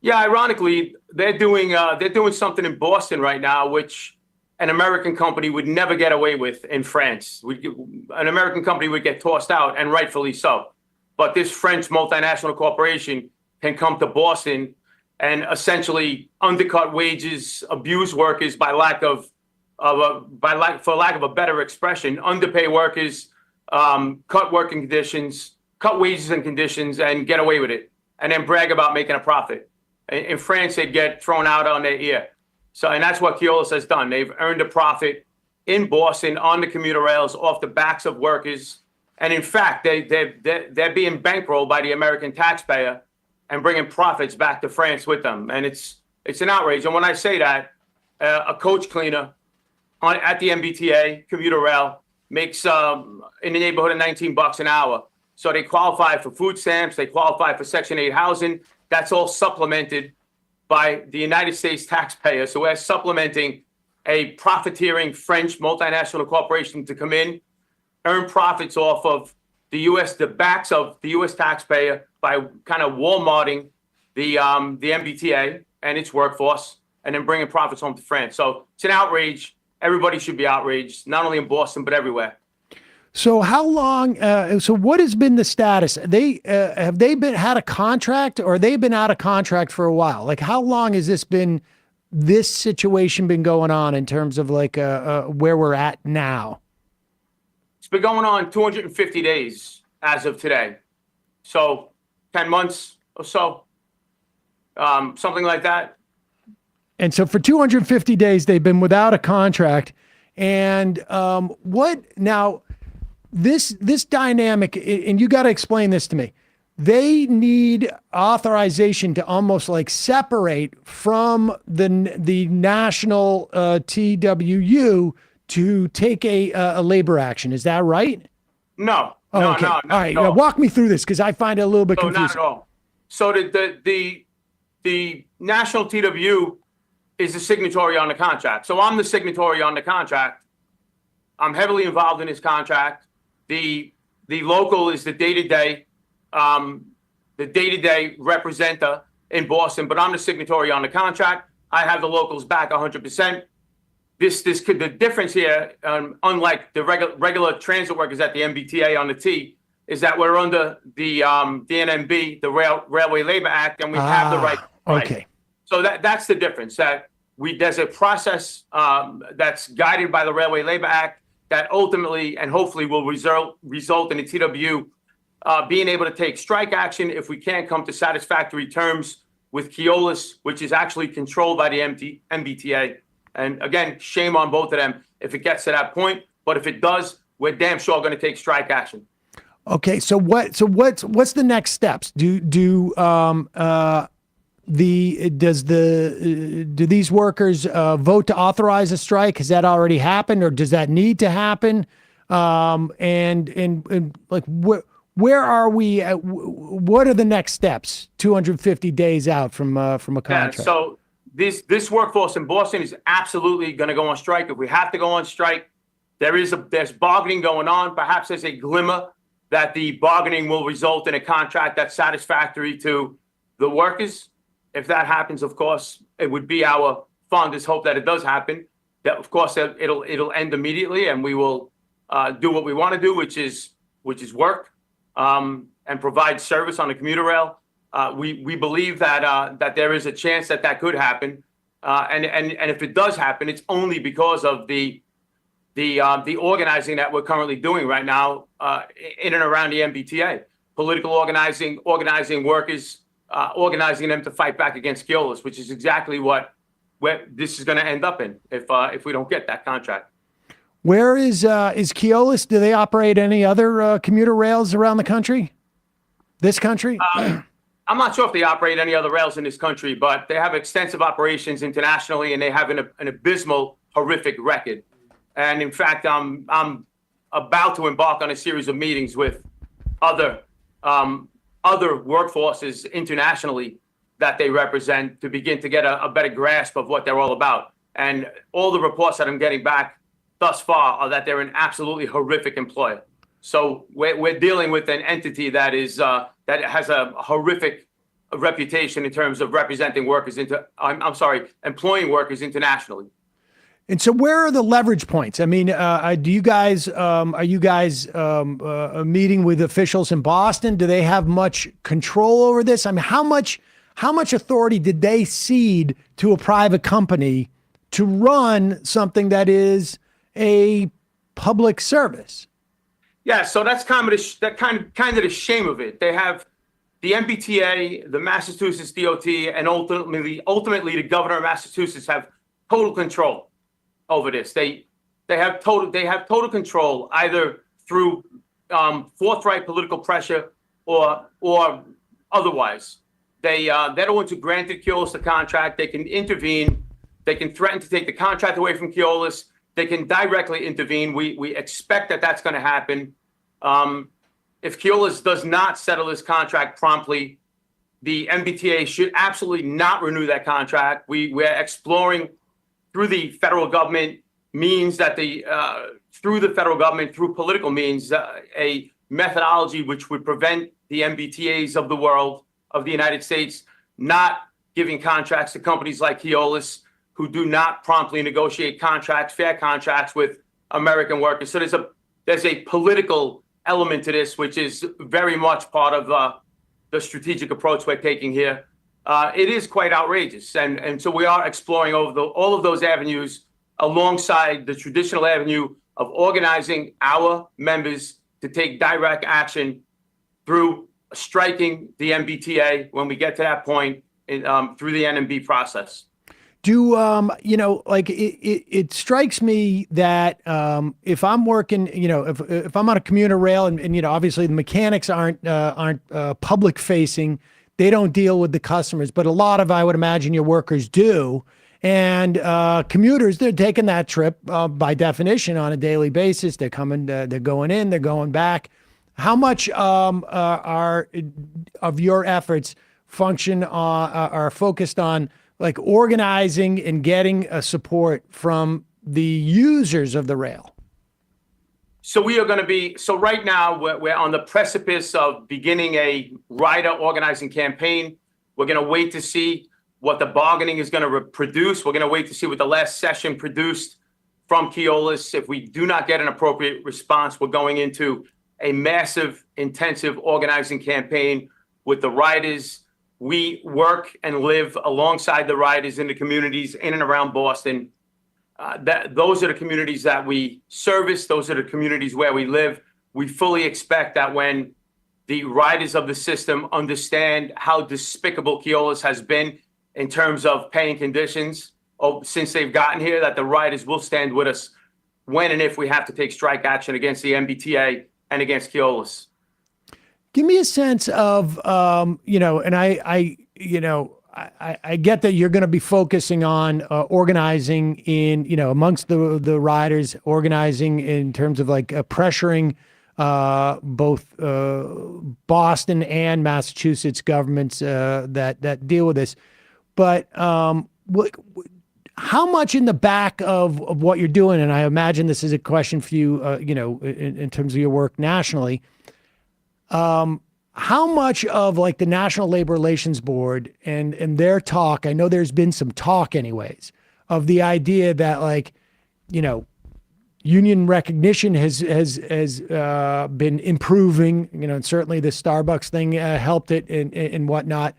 Yeah, ironically, they're doing something in Boston right now, which an American company would never get away with in France. An American company would get tossed out, and rightfully so. But this French multinational corporation can come to Boston and essentially undercut wages, abuse workers for lack of a better expression, underpay workers, cut working conditions, cut wages and conditions, and get away with it, and then brag about making a profit. In France, they'd get thrown out on their ear. So, and that's what Keolis has done. They've earned a profit in Boston on the commuter rails off the backs of workers. And in fact, they're being bankrolled by the American taxpayer and bringing profits back to France with them. And it's an outrage. And when I say that, a coach cleaner at the MBTA commuter rail makes in the neighborhood of $19 an hour. So they qualify for food stamps. They qualify for Section 8 housing. That's all supplemented by the United States taxpayer. So we're supplementing a profiteering French multinational corporation to come in, earn profits off of the backs of the U.S. taxpayer by kind of Walmarting the MBTA and its workforce, and then bringing profits home to France. So it's an outrage. Everybody should be outraged, not only in Boston, but everywhere. So how long, so what has been the status? Have they had a contract, or they've been out of contract for a while? Like, how long has this situation been going on in terms of like where we're at now? It's been going on 250 days as of today. So 10 months or so, something like that. And so for 250 days, they've been without a contract. And this dynamic, and you got to explain this to me. they need authorization to almost like separate from the national TWU to take a labor action. Is that right? No. Oh, no, okay. no, All right. no. Now walk me through this because I find it a little bit No, confusing. not at all. So the national TWU is the signatory on the contract. So I'm the signatory on the contract. I'm heavily involved in this contract. The local is the day-to-day representative in Boston, but I'm the signatory on the contract. I have the locals back 100%. The difference here, unlike the regular transit workers at the MBTA on the T, is that we're under the NMB, the Railway Labor Act, and we have the right. Okay. So that's the difference. That there's a process that's guided by the Railway Labor Act that ultimately and hopefully will result in the TWU being able to take strike action if we can't come to satisfactory terms with Keolis, which is actually controlled by the MBTA. And again, shame on both of them if it gets to that point. But if it does, we're damn sure going to take strike action. Okay. So what's the next steps? Do these workers vote to authorize a strike? Has that already happened, or does that need to happen? And like where are we? What are the next steps? 250 days out from a contract. Yeah, so this workforce in Boston is absolutely going to go on strike. If we have to go on strike, there's bargaining going on. Perhaps there's a glimmer that the bargaining will result in a contract that's satisfactory to the workers. If that happens, of course, it would be our fondest hope that it does happen. That, of course, it'll end immediately, and we will do what we want to do, which is work and provide service on the commuter rail. We believe that there is a chance that could happen, and if it does happen, it's only because of the organizing that we're currently doing right now in and around the MBTA. Political organizing workers, organizing them to fight back against Keolis, which is exactly where this is going to end up in if we don't get that contract. Where is Keolis? Do they operate any other commuter rails around the country? This country? I'm not sure if they operate any other rails in this country, but they have extensive operations internationally, and they have an abysmal, horrific record. And in fact, I'm about to embark on a series of meetings with other workforces internationally that they represent to begin to get a better grasp of what they're all about. And all the reports that I'm getting back thus far are that they're an absolutely horrific employer. So we're dealing with an entity that has a horrific reputation in terms of representing workers employing workers internationally. And so where are the leverage points? I mean, are you guys meeting with officials in Boston? Do they have much control over this? I mean, how much authority did they cede to a private company to run something that is a public service? Yeah, so that's kind of the shame of it. They have the MBTA, the Massachusetts DOT, and ultimately the governor of Massachusetts have total control over this. They have total control either through forthright political pressure or otherwise. They're the ones who granted Keolis the contract. They can intervene. They can threaten to take the contract away from Keolis. They can directly intervene. We expect that that's going to happen. If Keolis does not settle this contract promptly, the MBTA should absolutely not renew that contract. We're exploring through the federal government means that through political means, a methodology which would prevent the MBTAs of the world, of the United States, not giving contracts to companies like Keolis, who do not promptly negotiate fair contracts with American workers. So there's a political element to this, which is very much part of the strategic approach we're taking here. It is quite outrageous. And so we are exploring all of those avenues alongside the traditional avenue of organizing our members to take direct action through striking the MBTA when we get to that point through the NMB process. it strikes me that if I'm working, if I'm on a commuter rail and obviously the mechanics aren't public facing, they don't deal with the customers, but a lot of, I would imagine, your workers do. And commuters, they're taking that trip by definition on a daily basis. They're coming, they're going in, they're going back. How much are of your efforts are focused on like organizing and getting support from the users of the rail? So we are going to be, so right now we're on the precipice of beginning a rider organizing campaign. We're going to wait to see what the bargaining is going to produce. We're going to wait to see what the last session produced from Keolis. If we do not get an appropriate response, we're going into a massive, intensive organizing campaign with the riders. We work and live alongside the riders in the communities in and around Boston. Those are the communities that we service. Those are the communities where we live. We fully expect that when the riders of the system understand how despicable Keolis has been in terms of paying conditions since they've gotten here, that the riders will stand with us when and if we have to take strike action against the MBTA and against Keolis. Give me a sense of, and I get that you're going to be focusing on organizing in, amongst the riders, organizing in terms of like pressuring both Boston and Massachusetts governments that deal with this. But how much in the back of what you're doing, and I imagine this is a question for you, in terms of your work nationally, how much of like the National Labor Relations Board and their talk, I know there's been some talk anyways, of the idea that like, union recognition has been improving, and certainly the Starbucks thing helped it and whatnot.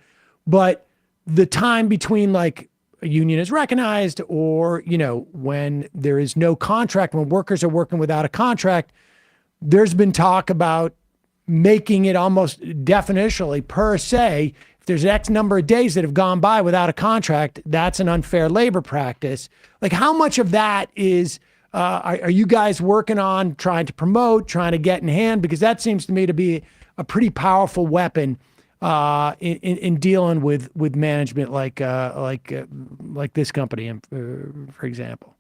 But the time between like a union is recognized or, when there is no contract, when workers are working without a contract, there's been talk about making it almost definitionally per se, if there's X number of days that have gone by without a contract, that's an unfair labor practice. Like how much of that is, are you guys working on trying to promote, trying to get in hand? Because that seems to me to be a pretty powerful weapon in dealing with management like this company, for example.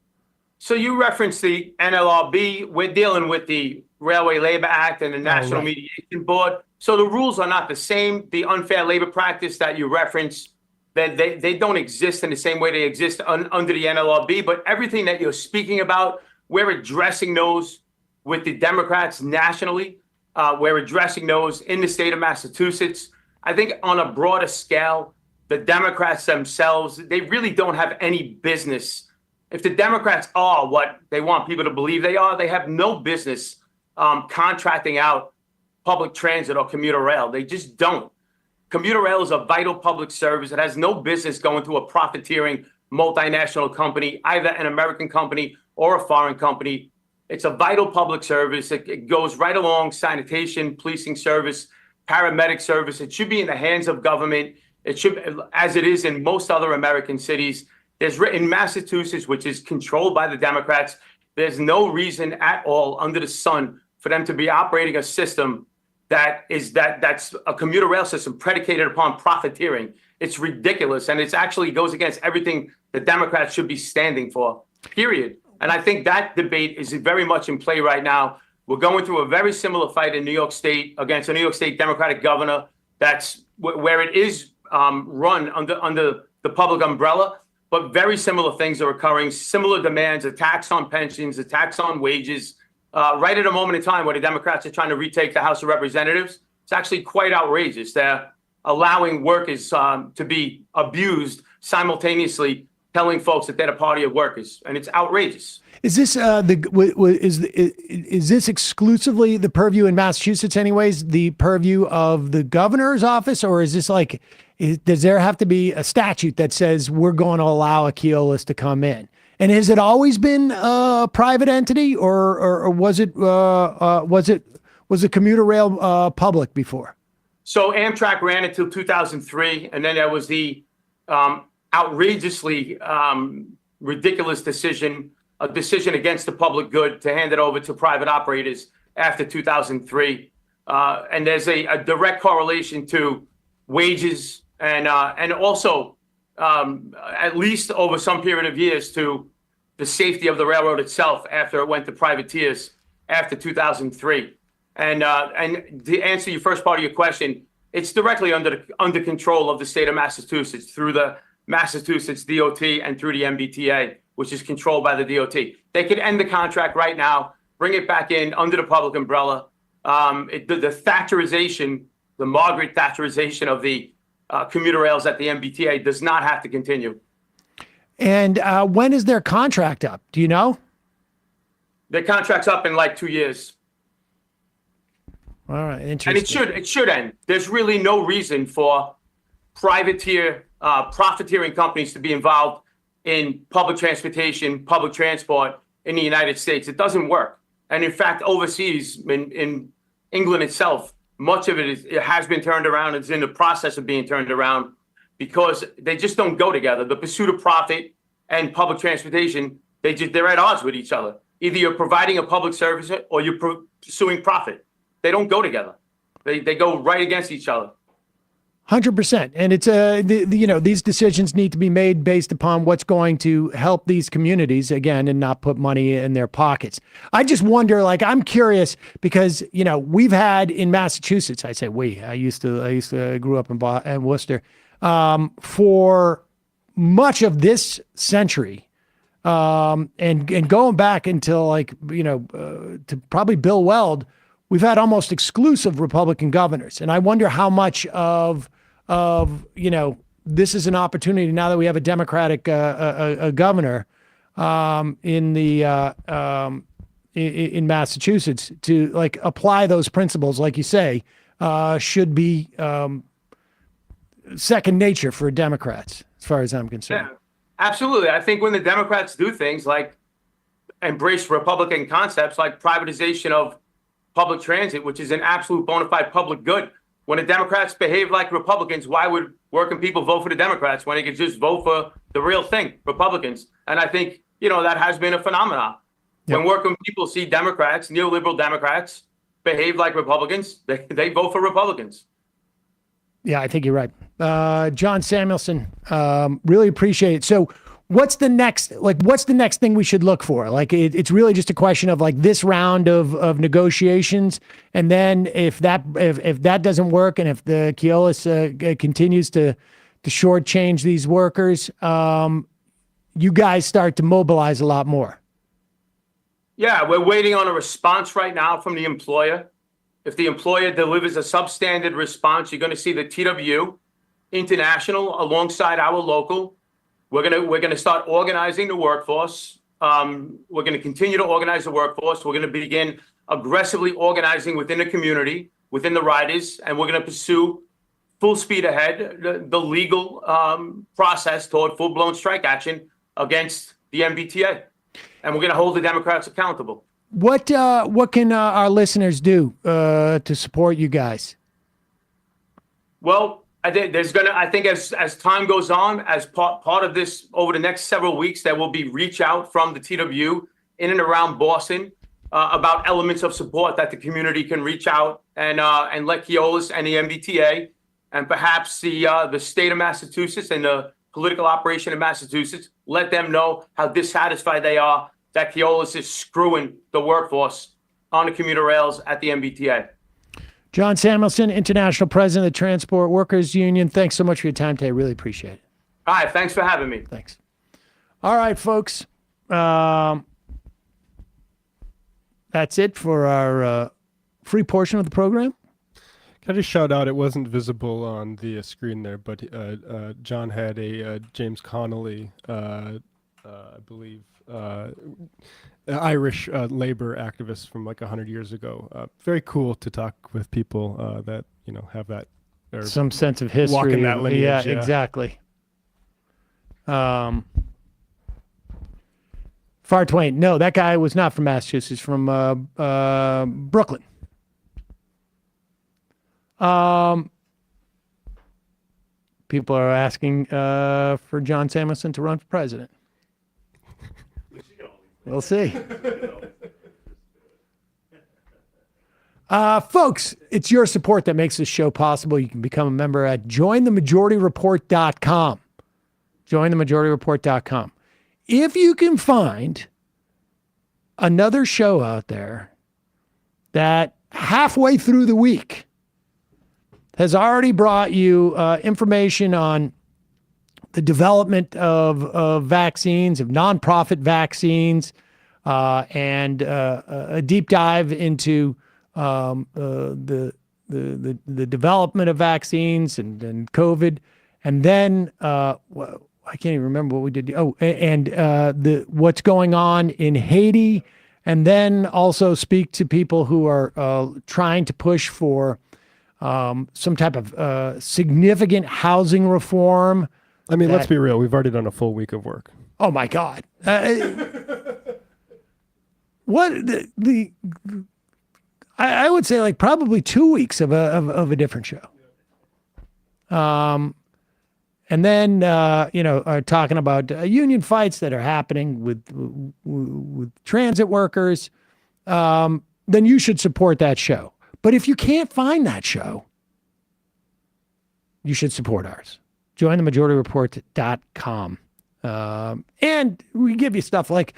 So you referenced the NLRB. We're dealing with the Railway Labor Act and the National Mediation Board. So the rules are not the same. The unfair labor practice that you referenced, they don't exist in the same way they exist under the NLRB. But everything that you're speaking about, we're addressing those with the Democrats nationally. We're addressing those in the state of Massachusetts. I think on a broader scale, the Democrats themselves, they really don't have any business. If the Democrats are what they want people to believe they are, they have no business contracting out public transit or commuter rail. They just don't. Commuter rail is a vital public service. It has no business going to a profiteering multinational company, either an American company or a foreign company. It's a vital public service. It goes right along sanitation, policing service, paramedic service. It should be in the hands of government. It should, as it is in most other American cities. In Massachusetts, which is controlled by the Democrats, there's no reason at all under the sun for them to be operating a system that's a commuter rail system predicated upon profiteering. It's ridiculous, and it actually goes against everything the Democrats should be standing for, period. And I think that debate is very much in play right now. We're going through a very similar fight in New York State against a New York State Democratic governor that's where it is run under the public umbrella. But very similar things are occurring, similar demands, a tax on pensions, a tax on wages, right at a moment in time where the Democrats are trying to retake the House of Representatives. It's actually quite outrageous. They're allowing workers to be abused simultaneously, telling folks that they're the party of workers, and it's outrageous. Is this is this exclusively the purview in Massachusetts, anyways? The purview of the governor's office, or is this like? Does there have to be a statute that says we're going to allow a Keolis to come in? And has it always been a private entity, or was it the commuter rail public before? So Amtrak ran until 2003, and then there was the outrageously ridiculous decision, a decision against the public good to hand it over to private operators after 2003. And there's a direct correlation to wages and also at least over some period of years to the safety of the railroad itself after it went to privateers after 2003. And to answer your first part of your question, it's directly under control of the state of Massachusetts through the Massachusetts DOT and through the MBTA, which is controlled by the DOT. They could end the contract right now, bring it back in under the public umbrella. The Thatcherization, the Margaret Thatcherization of the commuter rails at the MBTA does not have to continue. And when is their contract up? Do you know? Their contract's up in like 2 years. All right, interesting. And it should end. There's really no reason for profiteering companies to be involved in public transportation, public transport in the United States. It doesn't work. And in fact, overseas, in England itself, much of it has been turned around. It's in the process of being turned around because they just don't go together. The pursuit of profit and public transportation, they're at odds with each other. Either you're providing a public service or you're pursuing profit. They don't go together. They go right against each other. 100%. And it's these decisions need to be made based upon what's going to help these communities again and not put money in their pockets. I just wonder, I'm curious because, we've had in Massachusetts, I grew up in Worcester, for much of this century. And going back until to probably Bill Weld, we've had almost exclusive Republican governors. And I wonder how much of this is an opportunity now that we have a Democratic a governor in Massachusetts to apply those principles, like you say, should be second nature for Democrats, as far as I'm concerned. Yeah, absolutely. I think when the Democrats do things like embrace Republican concepts like privatization of public transit, which is an absolute bona fide public good. When the Democrats behave like Republicans, why would working people vote for the Democrats when they could just vote for the real thing, Republicans? And I think, that has been a phenomenon. Yep. When working people see Democrats, neoliberal Democrats, behave like Republicans, they vote for Republicans. Yeah, I think you're right. John Samuelson, really appreciate it. So what's the next thing we should look for? It's really just a question of this round of negotiations. And then if that doesn't work, and if the Keolis continues to shortchange these workers, you guys start to mobilize a lot more. Yeah, we're waiting on a response right now from the employer. If the employer delivers a substandard response, you're going to see the TW International alongside our local. We're gonna start organizing the workforce. We're going to continue to organize the workforce. We're going to begin aggressively organizing within the community, within the riders, and we're going to pursue full speed ahead the legal process toward full-blown strike action against the MBTA. And we're going to hold the Democrats accountable. What can our listeners do to support you guys? Well, I think as time goes on, as part of this over the next several weeks, there will be reach out from the TW in and around Boston about elements of support that the community can reach out and let Keolis and the MBTA and perhaps the state of Massachusetts and the political operation in Massachusetts, let them know how dissatisfied they are that Keolis is screwing the workforce on the commuter rails at the MBTA. John Samuelson, International President of the Transport Workers Union. Thanks so much for your time today. Really appreciate it. All right. Thanks for having me. Thanks. All right, folks. That's it for our free portion of the program. Can I just shout out, it wasn't visible on the screen there, but John had a James Connolly, I believe, Irish labor activist from 100 years ago. Very cool to talk with people that have that some sense of history. Walk in that lineage. Yeah, exactly. Far Twain. No, that guy was not from Massachusetts. From Brooklyn. people are asking for John Samuelson to run for president. We'll see. Folks, it's your support that makes this show possible. You can become a member at jointhemajorityreport.com. Jointhemajorityreport.com. If you can find another show out there that halfway through the week has already brought you information on the development of vaccines, of nonprofit vaccines, and a deep dive into the development of vaccines and COVID, and then I can't even remember what we did. Oh, and what's going on in Haiti, and then also speak to people who are trying to push for some type of significant housing reform. I mean, let's be real. We've already done a full week of work. Oh my God! I would say like probably 2 weeks of a different show. And then are talking about union fights that are happening with transit workers. Then you should support that show. But if you can't find that show, you should support ours. JoinTheMajorityReport.com. And we give you stuff like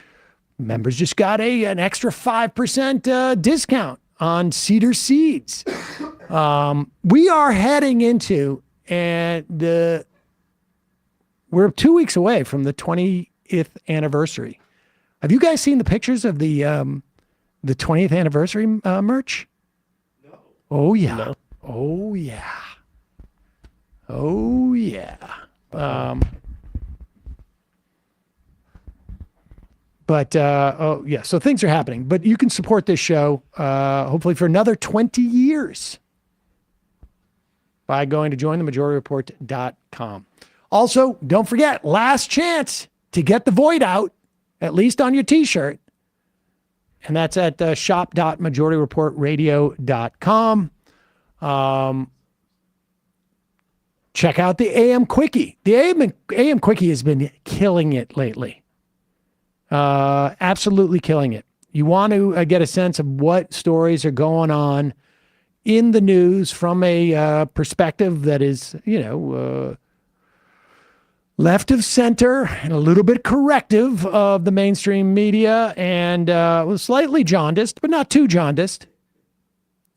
members just got an extra 5% discount on cedar seeds. We are heading into, we're 2 weeks away from the 20th anniversary. Have you guys seen the pictures of the 20th anniversary merch? No. Oh yeah. No. Oh yeah. Oh yeah. So things are happening. But you can support this show, hopefully for another 20 years by going to jointhemajorityreport.com. Also, don't forget, last chance to get the void out, at least on your T-shirt. And that's at shop.majorityreportradio.com. Check out the AM Quickie. The AM Quickie has been killing it lately. Absolutely killing it. You want to get a sense of what stories are going on in the news from a perspective that is, left of center and a little bit corrective of the mainstream media, and was slightly jaundiced, but not too jaundiced.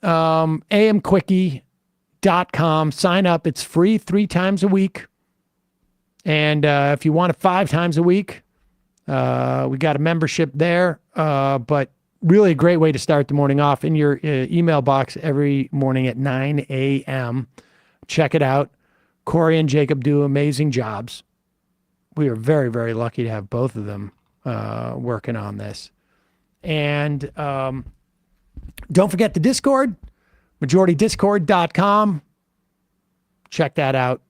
amquickie.com. Sign up. It's free 3 times a week. And if you want it 5 times a week, we got a membership there. But really a great way to start the morning off in your email box every morning at 9 a.m. Check it out. Corey and Jacob do amazing jobs. We are very, very lucky to have both of them working on this. And don't forget the Discord, majoritydiscord.com. Check that out.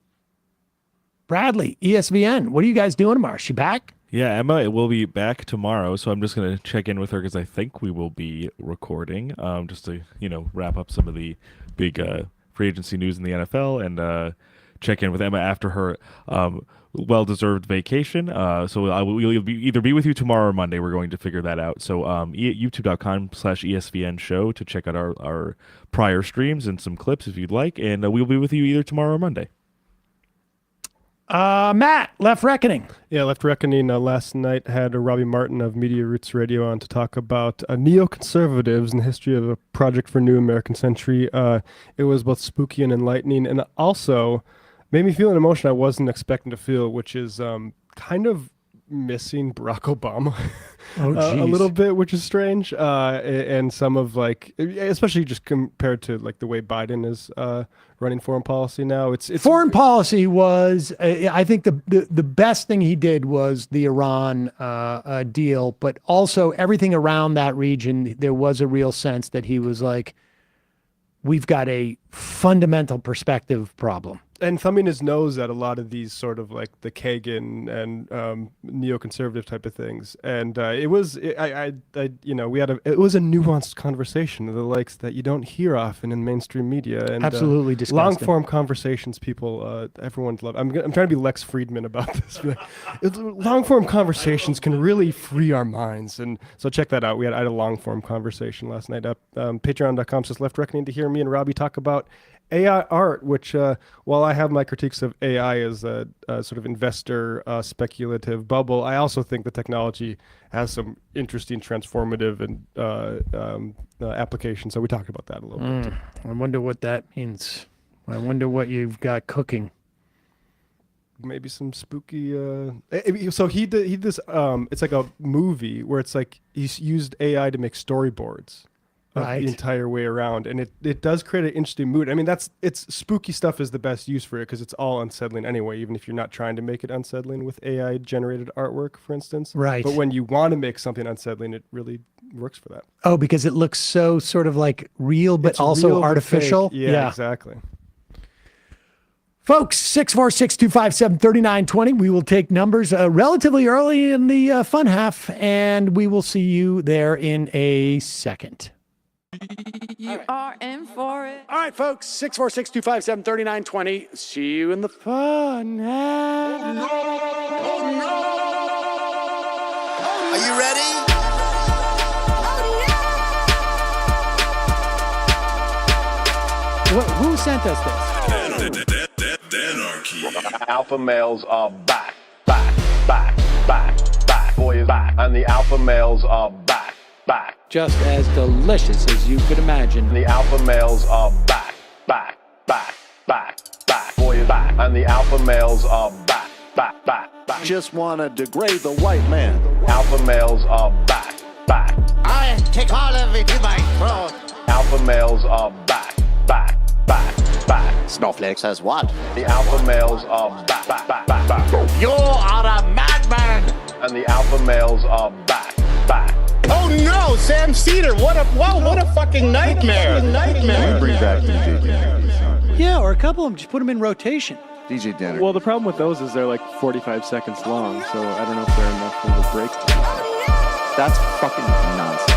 Bradley, ESVN, what are you guys doing tomorrow? Is she back? Yeah, Emma will be back tomorrow, so I'm just going to check in with her because I think we will be recording just to, wrap up some of the big free agency news in the NFL and check in with Emma after her well-deserved vacation. So we'll either be with you tomorrow or Monday. We're going to figure that out. So youtube.com/ESVN show to check out our prior streams and some clips if you'd like, and we'll be with you either tomorrow or Monday. Matt, Left Reckoning. Yeah, Left Reckoning last night had Robbie Martin of Media Roots Radio on to talk about neoconservatives and the history of a project for New American Century. It was both spooky and enlightening, and also made me feel an emotion I wasn't expecting to feel, which is kind of missing Barack Obama a little bit, which is strange. And some of especially just compared to the way Biden is running foreign policy now. It's foreign policy was, I think the best thing he did was the Iran deal, but also everything around that region. There was a real sense that he was like, we've got a fundamental perspective problem. and thumbing his nose at a lot of these sort of like the Kagan and neoconservative type of things. And it was a nuanced conversation of the likes that you don't hear often in mainstream media. And Absolutely disgusting. Long form conversations, people, everyone's love. I'm trying to be Lex Friedman about this. Long form conversations can really free our minds, and so check that out. I had a long form conversation last night up patreon.com/Left Reckoning to hear me and Robbie talk about AI art, which while I have my critiques of AI as a sort of investor speculative bubble, I also think the technology has some interesting transformative and applications. So we talked about that a little bit too. I wonder what that means. I wonder what you've got cooking. Maybe some spooky. So he did this. It's like a movie where it's like he's used AI to make storyboards. The entire way around, and it does create an interesting mood. I mean, it's spooky stuff is the best use for it because it's all unsettling anyway, even if you're not trying to make it unsettling with AI generated artwork, for instance. Right. But when you want to make something unsettling, it really works for that. Oh, because it looks so sort of like real, but It's also real but artificial. fake. Yeah, exactly. Folks, 646-257-3920. We will take numbers relatively early in the fun half, and we will see you there in a second. You are in for it. All right, folks, 646-257-3920. See you in the fun half. Are you ready? Who sent us this? Alpha males are back. Boy is back. And the alpha males are back. Just as delicious as you could imagine. The alpha males are back. Boy is back. And the alpha males are back. Just wanna degrade the white man. Alpha males are back. I take all of it to my throat. Alpha males are back. Snowflakes says what? The alpha males are back. You are a madman. And the alpha males are back. Oh no, Sam Seder, what a fucking nightmare. Bring back DJ. Yeah, or a couple of them, just put them in rotation. DJ Denner. Well, the problem with those is they're like 45 seconds long, so I don't know if they're enough of a break. That's fucking nonsense.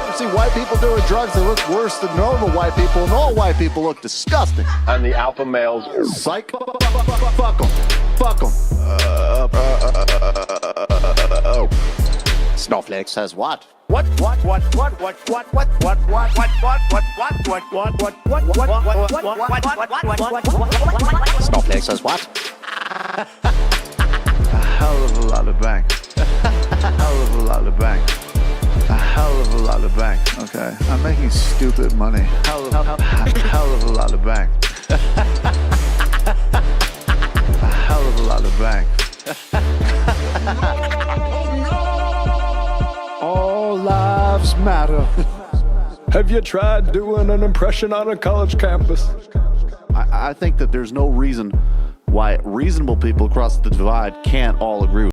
You see white people doing drugs, they look worse than normal white people, and all white people look disgusting. And the alpha males, psych, fuck them. Snowflake says what? Snowflake says what? A hell of a lot of bank. A hell of a lot of bank. A hell of a lot of bank. Okay, I'm making stupid money. Hell of a lot of bank. A hell of a lot of bank. All lives matter. Have you tried doing an impression on a college campus? I think that there's no reason why reasonable people across the divide can't all agree with